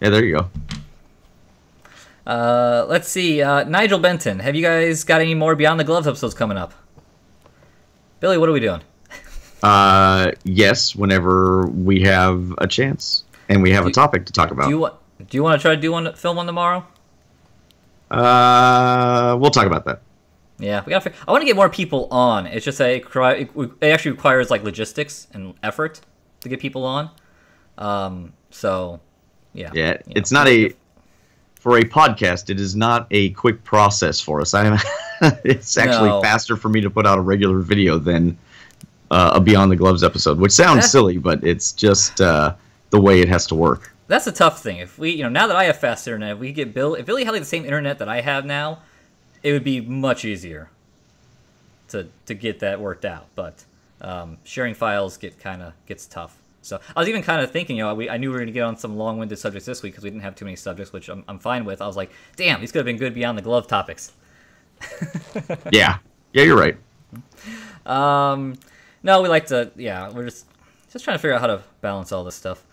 Yeah, there you go. Let's see. Nigel Benton, have you guys got any more Beyond the Gloves episodes coming up? Billy, what are we doing? Yes, whenever we have a chance and we have a topic to talk about. Do you want to try to film one tomorrow? We'll talk about that. Yeah, I want to get more people on. It's just it actually requires like logistics and effort to get people on. So, yeah. Yeah, it's not for a podcast. It is not a quick process for us. It's actually faster for me to put out a regular video than a Beyond the Gloves episode, which sounds silly, but it's just the way it has to work. That's a tough thing. If we, now that I have fast internet, if we get if Billy had like the same internet that I have now, it would be much easier to get that worked out. But sharing files gets tough. So I was even kind of thinking, I knew we were going to get on some long-winded subjects this week because we didn't have too many subjects, which I'm fine with. I was like, damn, these could have been good Beyond the Glove topics. Yeah, you're right. No, we like to, we're just trying to figure out how to balance all this stuff.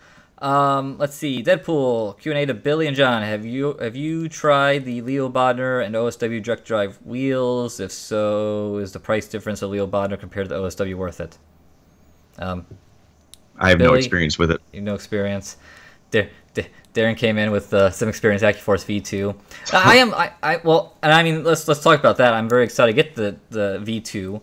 Let's see, Deadpool Q&A to Billy and John. Have you tried the Leo Bodner and OSW direct drive wheels? If so, is the price difference of Leo Bodner compared to the OSW worth it? I have Billy, no experience with it. You have no experience. Darren came in with some experience AccuForce V2. Let's talk about that. I'm very excited to get the V2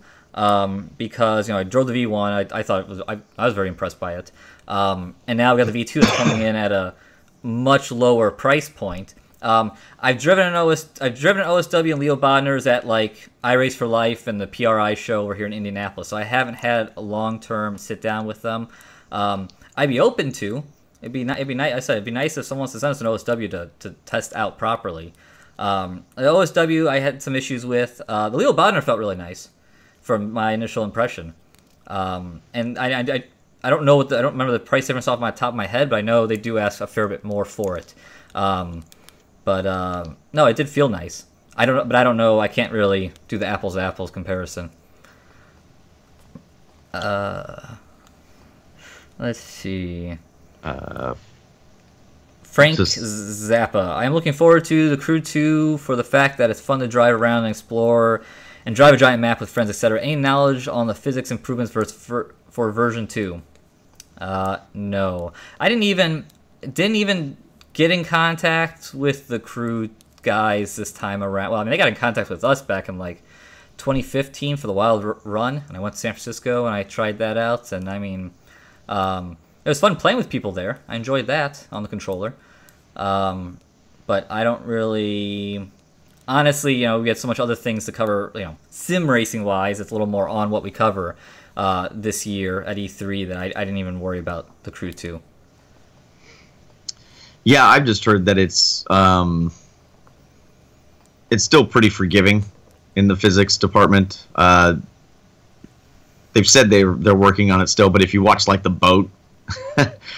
because I drove the V1. I thought I was very impressed by it. And now we got the V2 that's coming in at a much lower price point. I've driven an OSW and Leo Bodner's at like iRace for Life and the PRI show over here in Indianapolis. So I haven't had a long-term sit down with them. I'd be open to. It'd be nice. I said it'd be nice if someone wants to send us an OSW to test out properly. The OSW I had some issues with. The Leo Bodner felt really nice from my initial impression. And I don't know I don't remember the price difference off my top of my head, but I know they do ask a fair bit more for it. No, it did feel nice. I don't know. I can't really do the apples to apples comparison. Let's see. Frank Zappa. I am looking forward to the Crew 2 for the fact that it's fun to drive around and explore and drive a giant map with friends, etc. Any knowledge on the physics improvements for version 2? No. I didn't even get in contact with the Crew guys this time around. Well, I mean, they got in contact with us back in like 2015 for the Wild Run, and I went to San Francisco and I tried that out, and I mean, it was fun playing with people there. I enjoyed that on the controller. But I don't really... Honestly, we had so much other things to cover, sim racing wise. It's a little more on what we cover this year at E3 that I didn't even worry about the Crew 2. Yeah, I've just heard that it's still pretty forgiving in the physics department. They've said they're working on it still, but if you watch like the boat,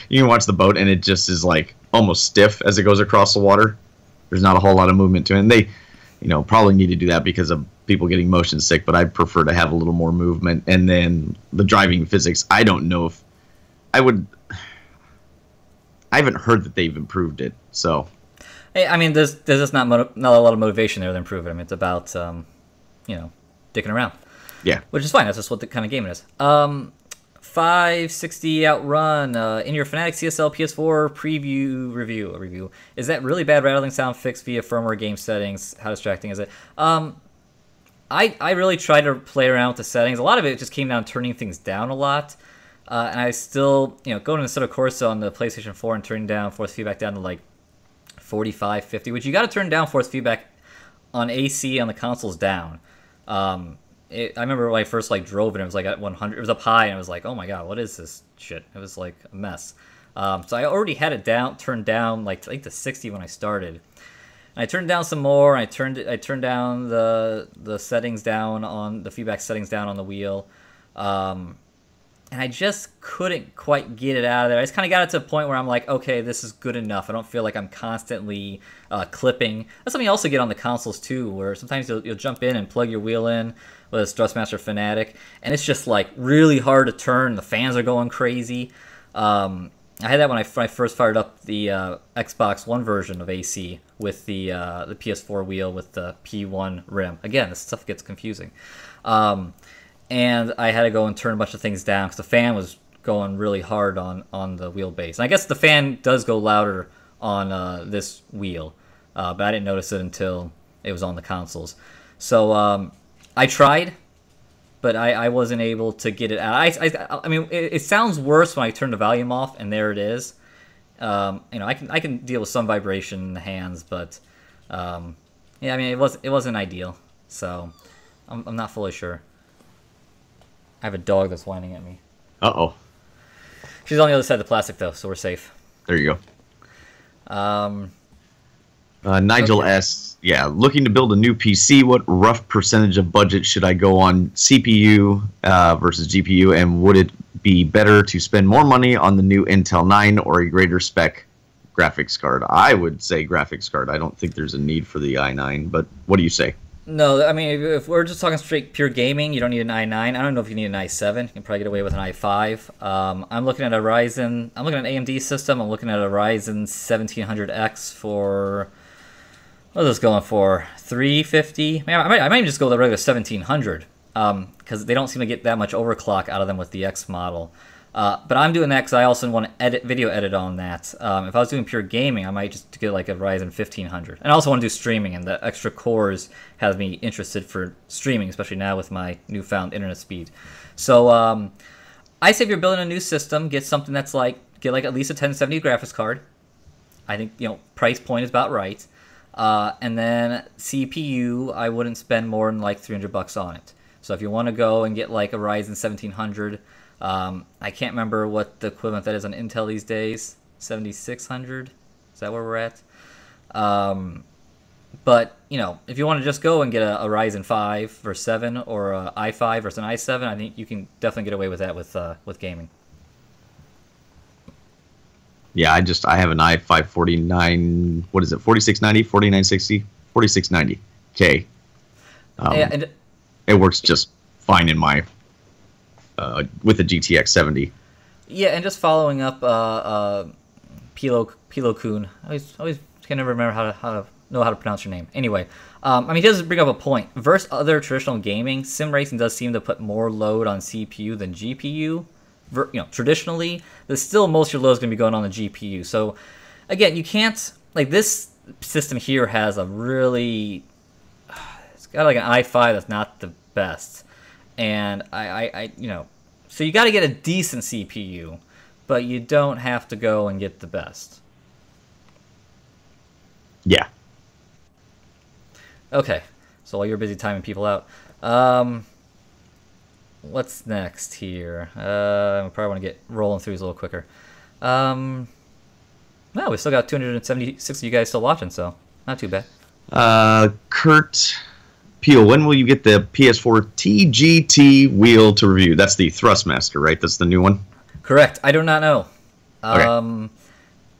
you can watch the boat and it just is like almost stiff as it goes across the water. There's not a whole lot of movement to it. And they, probably need to do that because of people getting motion sick, but I prefer to have a little more movement. And then the driving physics, I don't know if I haven't heard that they've improved it. So, hey, I mean, there's just not a lot of motivation there to improve it. I mean, it's about, dicking around. Yeah. Which is fine. That's just what the kind of game it is. 560 Outrun, in your Fnatic CSL PS4 preview review. Is that really bad rattling sound fixed via firmware game settings? How distracting is it? I really tried to play around with the settings. A lot of it just came down to turning things down a lot. And I still, going to Assetto Corsa on the PlayStation 4 and turning down force feedback down to like 45, 50, which you got to turn down force feedback on AC on the consoles down. I remember when I first drove it, it was like at 100. It was up high, and it was like, oh my god, what is this shit? It was like a mess. So I already had it turned down to 60 when I started. And I turned down some more. I turned down the settings down on the feedback settings down on the wheel, and I just couldn't quite get it out of there. I just kind of got it to a point where I'm like, okay, this is good enough. I don't feel like I'm constantly clipping. That's something you also get on the consoles too, where sometimes you'll jump in and plug your wheel in with a Thrustmaster Fanatic, and it's just like really hard to turn. The fans are going crazy. I had that when I first fired up the Xbox One version of AC with the PS4 wheel with the P1 rim. Again, this stuff gets confusing. And I had to go and turn a bunch of things down because the fan was going really hard on the wheelbase. And I guess the fan does go louder on this wheel, but I didn't notice it until it was on the consoles. So I tried, but I wasn't able to get it out. I mean, it sounds worse when I turn the volume off, and there it is. I can deal with some vibration in the hands, but yeah, I mean, it wasn't ideal. So I'm not fully sure. I have a dog that's whining at me. Uh-oh. She's on the other side of the plastic, though, so we're safe. There you go. Nigel asks, looking to build a new PC, what rough percentage of budget should I go on CPU versus GPU, and would it be better to spend more money on the new Intel 9 or a greater spec graphics card? I would say graphics card. I don't think there's a need for the i9, but what do you say? No, I mean, if we're just talking straight pure gaming, you don't need an i9. I don't know if you need an i7. You can probably get away with an i5. I'm looking at a Ryzen. I'm looking at an AMD system. I'm looking at a Ryzen 1700X for, what is this going for? 350? Man, I might even just go with a regular 1700 because they don't seem to get that much overclock out of them with the X model. But I'm doing that because I also want to video edit on that. If I was doing pure gaming, I might just get like a Ryzen 1500. And I also want to do streaming, and the extra cores has me interested for streaming, especially now with my newfound internet speed. So I say if you're building a new system, get something that's get at least a 1070 graphics card. I think, price point is about right. And then CPU, I wouldn't spend more than like $300 on it. So if you want to go and get like a Ryzen 1700, I can't remember what the equivalent that is on Intel these days. 7600? Is that where we're at? But, if you want to just go and get a Ryzen 5 versus 7 or an i5 versus an i7, I think you can definitely get away with that with gaming. Yeah, I have an i5 49, what is it, 4690, 4960, 4690K. Yeah, and it works just fine in my with the GTX 70. Yeah, and just following up Pilo-kun. I always can never remember how to pronounce your name. Anyway, he does bring up a point. Versus other traditional gaming, sim racing does seem to put more load on CPU than GPU. Traditionally, there's still most of your load is going to be going on the GPU. So, again, you can't this system here has a really, it's got like an i5 that's not the best, and so you got to get a decent CPU, but you don't have to go and get the best. Yeah. Okay, so while you're busy timing people out, what's next here? I probably want to get rolling through these a little quicker. No, we still got 276 of you guys still watching, so not too bad. Kurt Peel, when will you get the PS4 TGT wheel to review? That's the Thrustmaster, right? That's the new one? Correct. I do not know. Okay.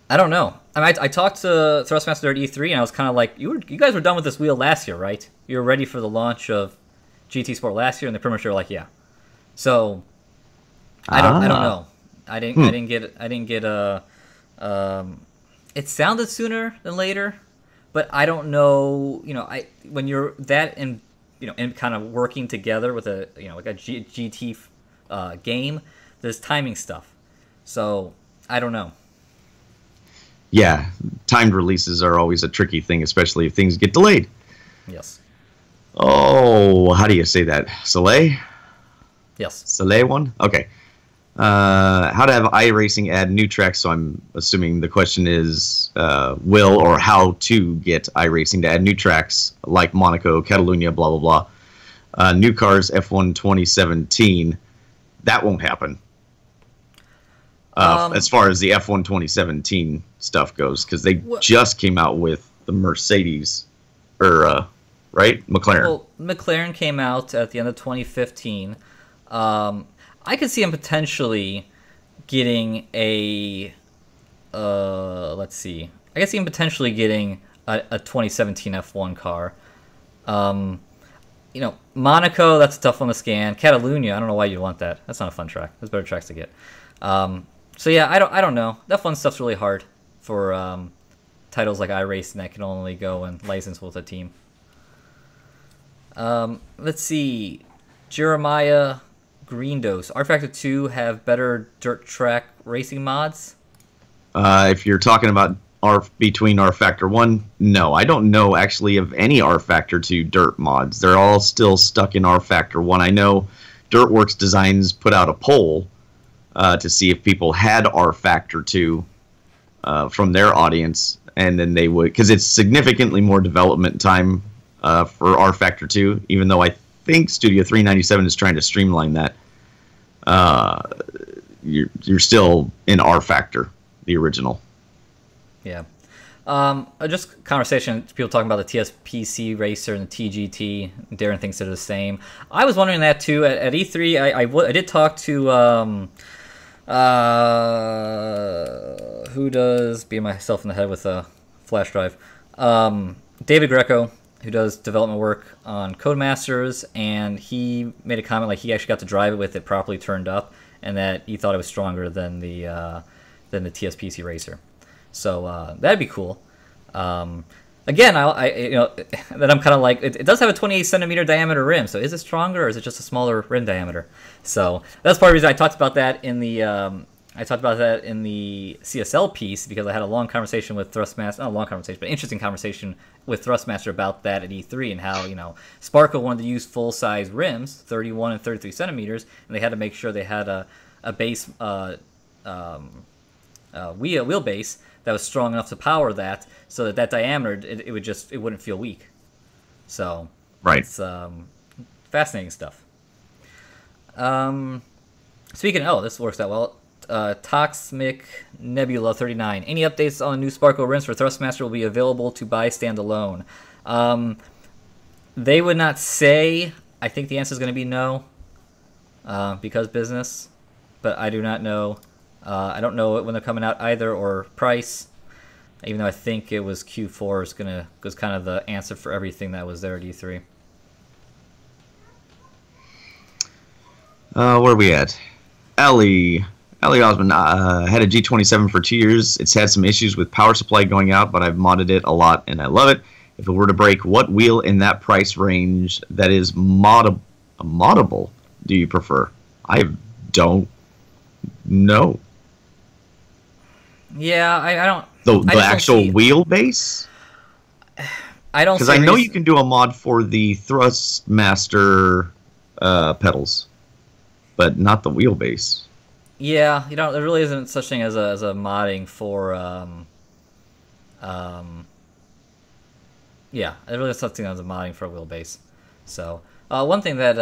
I don't know. I talked to Thrustmaster at E3, and I was kind of like, you guys were done with this wheel last year, right? You were ready for the launch of GT Sport last year, and they pretty much were like, yeah. So I don't know. I didn't get a. It sounded sooner than later, but I don't know. When you're that and kind of working together with a like a GT game. There's timing stuff, so I don't know. Yeah, timed releases are always a tricky thing, especially if things get delayed. Yes. Oh, how do you say that? Soleil? Yes. Soleil one? Okay. How to have iRacing add new tracks, so I'm assuming the question is will or how to get iRacing to add new tracks like Monaco, Catalunya, blah, blah, blah. New cars, F1 2017. That won't happen. As far as the F1 2017 stuff goes, because they just came out with the Mercedes, or right, McLaren. Well, McLaren came out at the end of 2015. I could see him potentially getting a. Let's see. I could see him potentially getting a 2017 F1 car. Monaco, that's a tough one to scan. Catalunya, I don't know why you'd want that. That's not a fun track. There's better tracks to get. So yeah, I don't know. That fun stuff's really hard for titles like iRacing that can only go and license with a team. Let's see. Jeremiah Greendose. rFactor 2 have better dirt track racing mods? If you're talking about between rFactor 1, no. I don't know actually of any rFactor 2 dirt mods. They're all still stuck in rFactor 1. I know Dirtworks Designs put out a poll to see if people had rFactor 2 from their audience, and then they would, because it's significantly more development time for rFactor 2, even though I think Studio 397 is trying to streamline that. You're still in rFactor, the original. Yeah. Just conversation, people talking about the TSPC Racer and the TGT. Darren thinks they're the same. I was wondering that too. At E3, I did talk to who does beat myself in the head with a flash drive. David Greco, who does development work on Codemasters, and he made a comment like he actually got to drive it with it properly turned up, and that he thought it was stronger than the TSPC Racer. So that'd be cool. Again, that I'm kind of like, it does have a 28 centimeter diameter rim. So is it stronger, or is it just a smaller rim diameter? So that's part of the reason I talked about that in the CSL piece, because I had a long conversation with Thrustmaster, not a long conversation, but interesting conversation with Thrustmaster about that at E3, and how Sparco wanted to use full size rims, 31 and 33 centimeters, and they had to make sure they had a base wheelbase that was strong enough to power that, so that diameter it wouldn't feel weak. So right, it's fascinating stuff. Speaking, this works out well. Toxic Nebula 39. Any updates on new Sparco rims for Thrustmaster will be available to buy standalone? They would not say. I think the answer is going to be no, because business. But I do not know. I don't know when they're coming out either, or price. Even though I think it was Q4 was kind of the answer for everything that was there at E3. Where are we at? Ellie Osmond had a G27 for 2 years. It's had some issues with power supply going out, but I've modded it a lot and I love it. If it were to break, what wheel in that price range that is moddable do you prefer? I don't know. Yeah, I don't. The actual wheelbase? I don't. Because I know you can do a mod for the Thrustmaster pedals, but not the wheelbase. Yeah, there really isn't such thing as a modding for yeah, there really is such thing as a modding for a wheelbase. So one thing that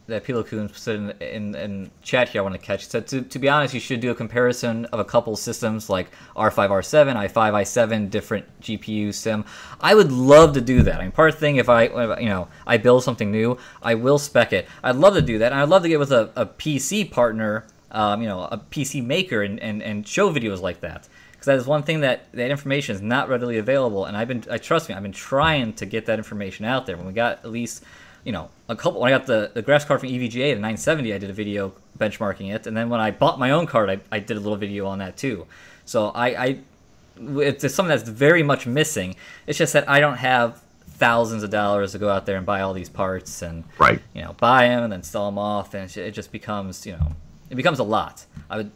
Pilo Coon said in chat here I want to catch, he said to be honest, you should do a comparison of a couple systems like R5, R7, i5, i7, different GPU sim. I would love to do that. I mean, part of the thing, if I build something new, I will spec it. I'd love to do that, and I'd love to get with a PC partner, a PC maker, and show videos like that. Because that is one thing that information is not readily available, and trust me, I've been trying to get that information out there. When we got at least when I got the graphs card from EVGA at 970, I did a video benchmarking it, and then when I bought my own card, I did a little video on that too. So it's something that's very much missing. It's just that I don't have thousands of dollars to go out there and buy all these parts and Right. buy them and then sell them off, and it just becomes it becomes a lot. I would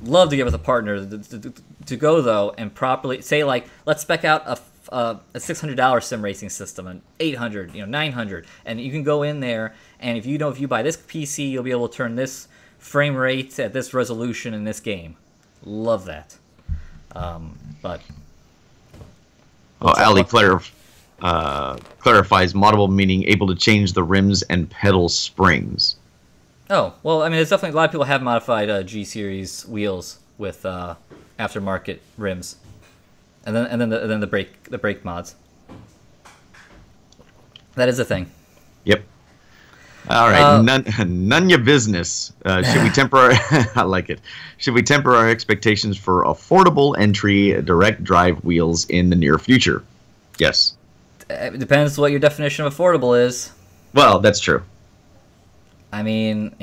love to get with a partner to go though and properly say, like, let's spec out a $600 sim racing system, an $800, $900, and you can go in there, and if you buy this PC, you'll be able to turn this frame rate at this resolution in this game. Love that. But Ali clarifies moddable meaning able to change the rims and pedal springs. Oh, well, I mean, there's definitely a lot of people have modified G series wheels with aftermarket rims, and then the brake mods. That is a thing. Yep. All right, none your business. Should we temper our, I like it. Should we temper our expectations for affordable entry direct drive wheels in the near future? Yes. It depends what your definition of affordable is. Well, that's true. I mean,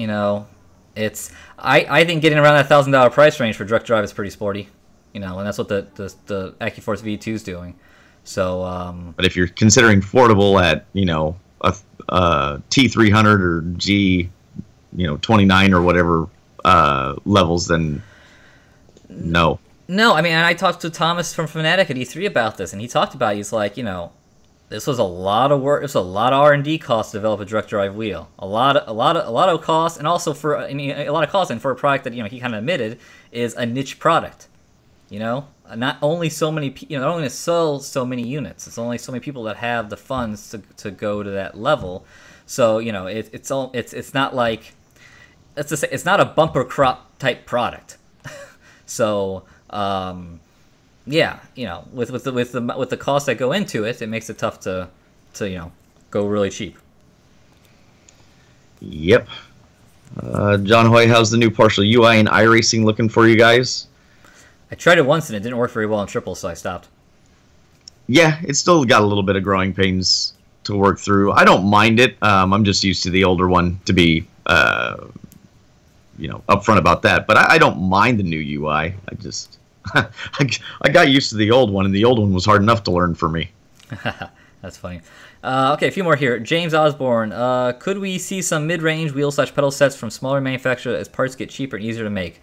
it's I think getting around that $1,000 price range for direct drive is pretty sporty, and that's what the AccuForce V2 is doing. So, but if you're considering affordable at a T300 or G, 29 or whatever levels, then no. No, I mean, and I talked to Thomas from Fnatic at E3 about this, and he talked about it. He's like, this was a lot of work. It was a lot of R&D costs to develop a direct drive wheel. A lot of costs, and also for a lot of costs, and for a product that he kind of admitted is a niche product. Not only so many, not only to sell so many units. It's only so many people that have the funds to go to that level. So it's not like, let's just say, it's not a bumper crop type product. So. Yeah, with the costs that go into it, it makes it tough to go really cheap. Yep. John Hoy, how's the new partial UI in iRacing looking for you guys? I tried it once and it didn't work very well in triples, so I stopped. Yeah, it's still got a little bit of growing pains to work through. I don't mind it. I'm just used to the older one, to be upfront about that. But I don't mind the new UI. I just I got used to the old one, and the old one was hard enough to learn for me. That's funny. Okay, a few more here. James Osborne, could we see some mid-range wheel/pedal sets from smaller manufacturers as parts get cheaper and easier to make?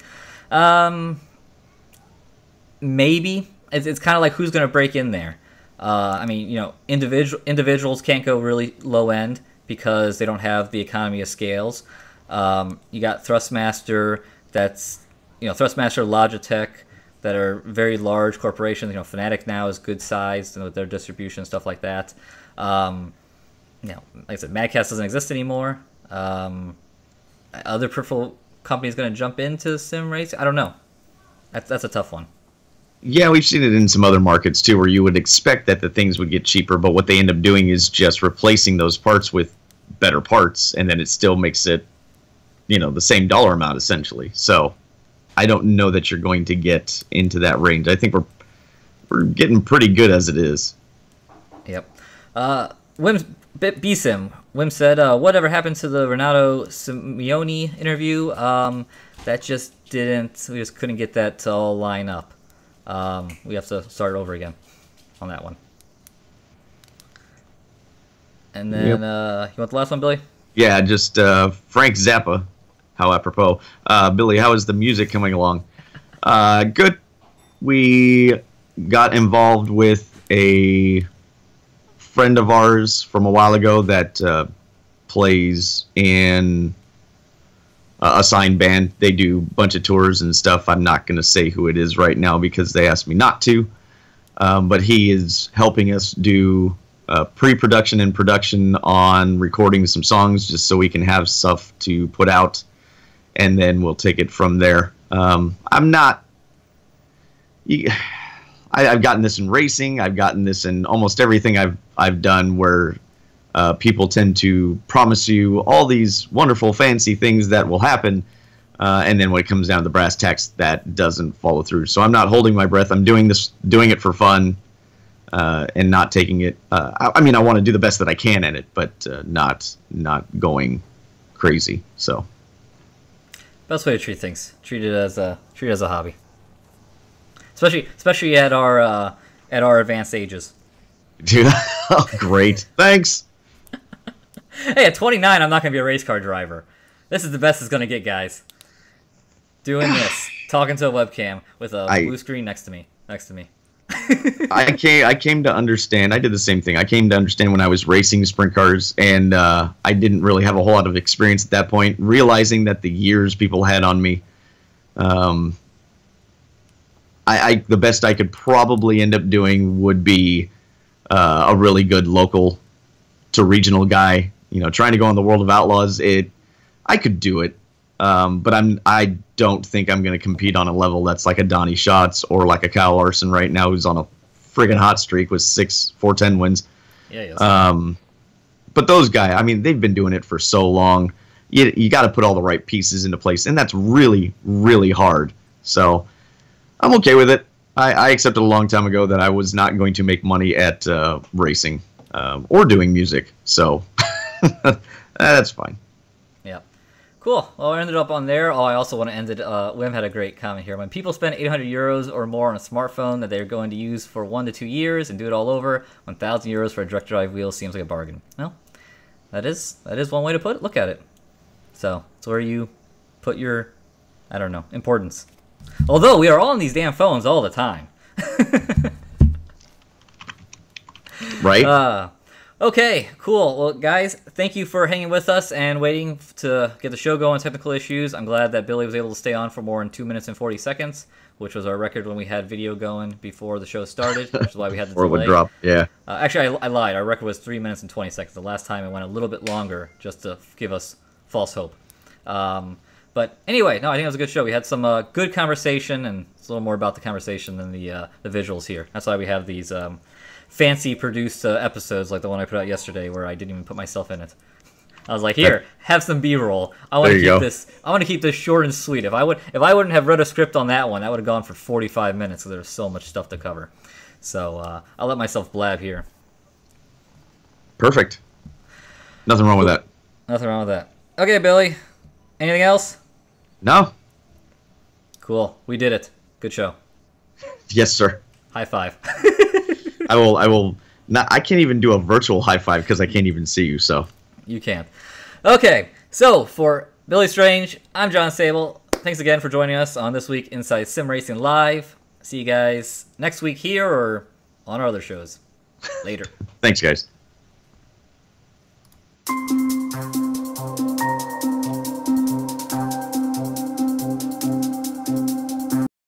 Maybe. It's kind of like who's going to break in there. I mean, individuals can't go really low end because they don't have the economy of scales. You got Thrustmaster, Thrustmaster, Logitech, that are very large corporations. Fnatic now is good sized with their distribution and stuff like that. Like I said, Madcast doesn't exist anymore. Other peripheral companies going to jump into sim race? I don't know. That's a tough one. Yeah, we've seen it in some other markets too, where you would expect that the things would get cheaper, but what they end up doing is just replacing those parts with better parts, and then it still makes it, the same dollar amount essentially. So I don't know that you're going to get into that range. I think we're getting pretty good as it is. Yep. Wim said, whatever happened to the Renato Simeone interview? That just didn't. We just couldn't get that to all line up. We have to start over again on that one. And then you want the last one, Billy? Yeah, just Frank Zappa. How apropos. Billy, how is the music coming along? Good. We got involved with a friend of ours from a while ago that plays in a signed band. They do a bunch of tours and stuff. I'm not going to say who it is right now because they asked me not to. But he is helping us do pre-production and production on recording some songs just so we can have stuff to put out. And then we'll take it from there. I'm not... I've gotten this in racing. I've gotten this in almost everything I've done where people tend to promise you all these wonderful, fancy things that will happen. And then when it comes down to the brass tacks, that doesn't follow through. So I'm not holding my breath. I'm doing it for fun and not taking it... I mean, I want to do the best that I can at it, but not going crazy. So... Best way to treat things. Treat it as a hobby. Especially at our advanced ages. Dude, oh, great. Thanks. Hey, at 29, I'm not going to be a race car driver. This is the best it's going to get, guys. Doing this, talking to a webcam with a blue screen next to me. I came to understand. I did the same thing. I came to understand when I was racing sprint cars, and I didn't really have a whole lot of experience at that point, realizing that the years people had on me, the best I could probably end up doing would be a really good local to regional guy. You know, trying to go on the World of Outlaws, I could do it, but I don't think I'm going to compete on a level that's like a Donnie Schatz or like a Kyle Larson right now, who's on a friggin' hot streak with 410 wins. Yeah. But those guys, I mean, they've been doing it for so long. You got to put all the right pieces into place, and that's really, really hard. So I'm okay with it. I accepted a long time ago that I was not going to make money at racing or doing music. So that's fine. Yeah. Cool. Well, I ended up on there. Oh, I also want to end it. Wim had a great comment here. When people spend 800 euros or more on a smartphone that they're going to use for 1 to 2 years and do it all over, 1,000 euros for a direct drive wheel seems like a bargain. Well, that is one way to look at it. So it's where you put your, I don't know, importance. Although we are all on these damn phones all the time. Right? Okay, cool. Well, guys, thank you for hanging with us and waiting to get the show going. Technical issues. I'm glad that Billy was able to stay on for more than 2 minutes and 40 seconds, which was our record when we had video going before the show started, which is why we had the delay. Or it would drop, yeah. Actually, I lied. Our record was 3 minutes and 20 seconds. The last time it went a little bit longer just to give us false hope. But anyway, no, I think it was a good show. We had some good conversation, and it's a little more about the conversation than the visuals here. That's why we have these fancy produced episodes like the one I put out yesterday where I didn't even put myself in it. I was like, here, have some B-roll. I want to keep this. I want to keep this short and sweet. If I wouldn't have read a script on that one, that would have gone for 45 minutes because there's so much stuff to cover. So I'll let myself blab here. Perfect. Nothing wrong with that. Nothing wrong with that. Okay, Billy. Anything else? No. Cool. We did it. Good show. Yes, sir. High five. I will not. I can't even do a virtual high five because I can't even see you. So you can't. Okay, so for Billy Strange, I'm John Sable. Thanks again for joining us on This Week Inside Sim Racing Live. See you guys next week here or on our other shows. Later. Thanks, guys.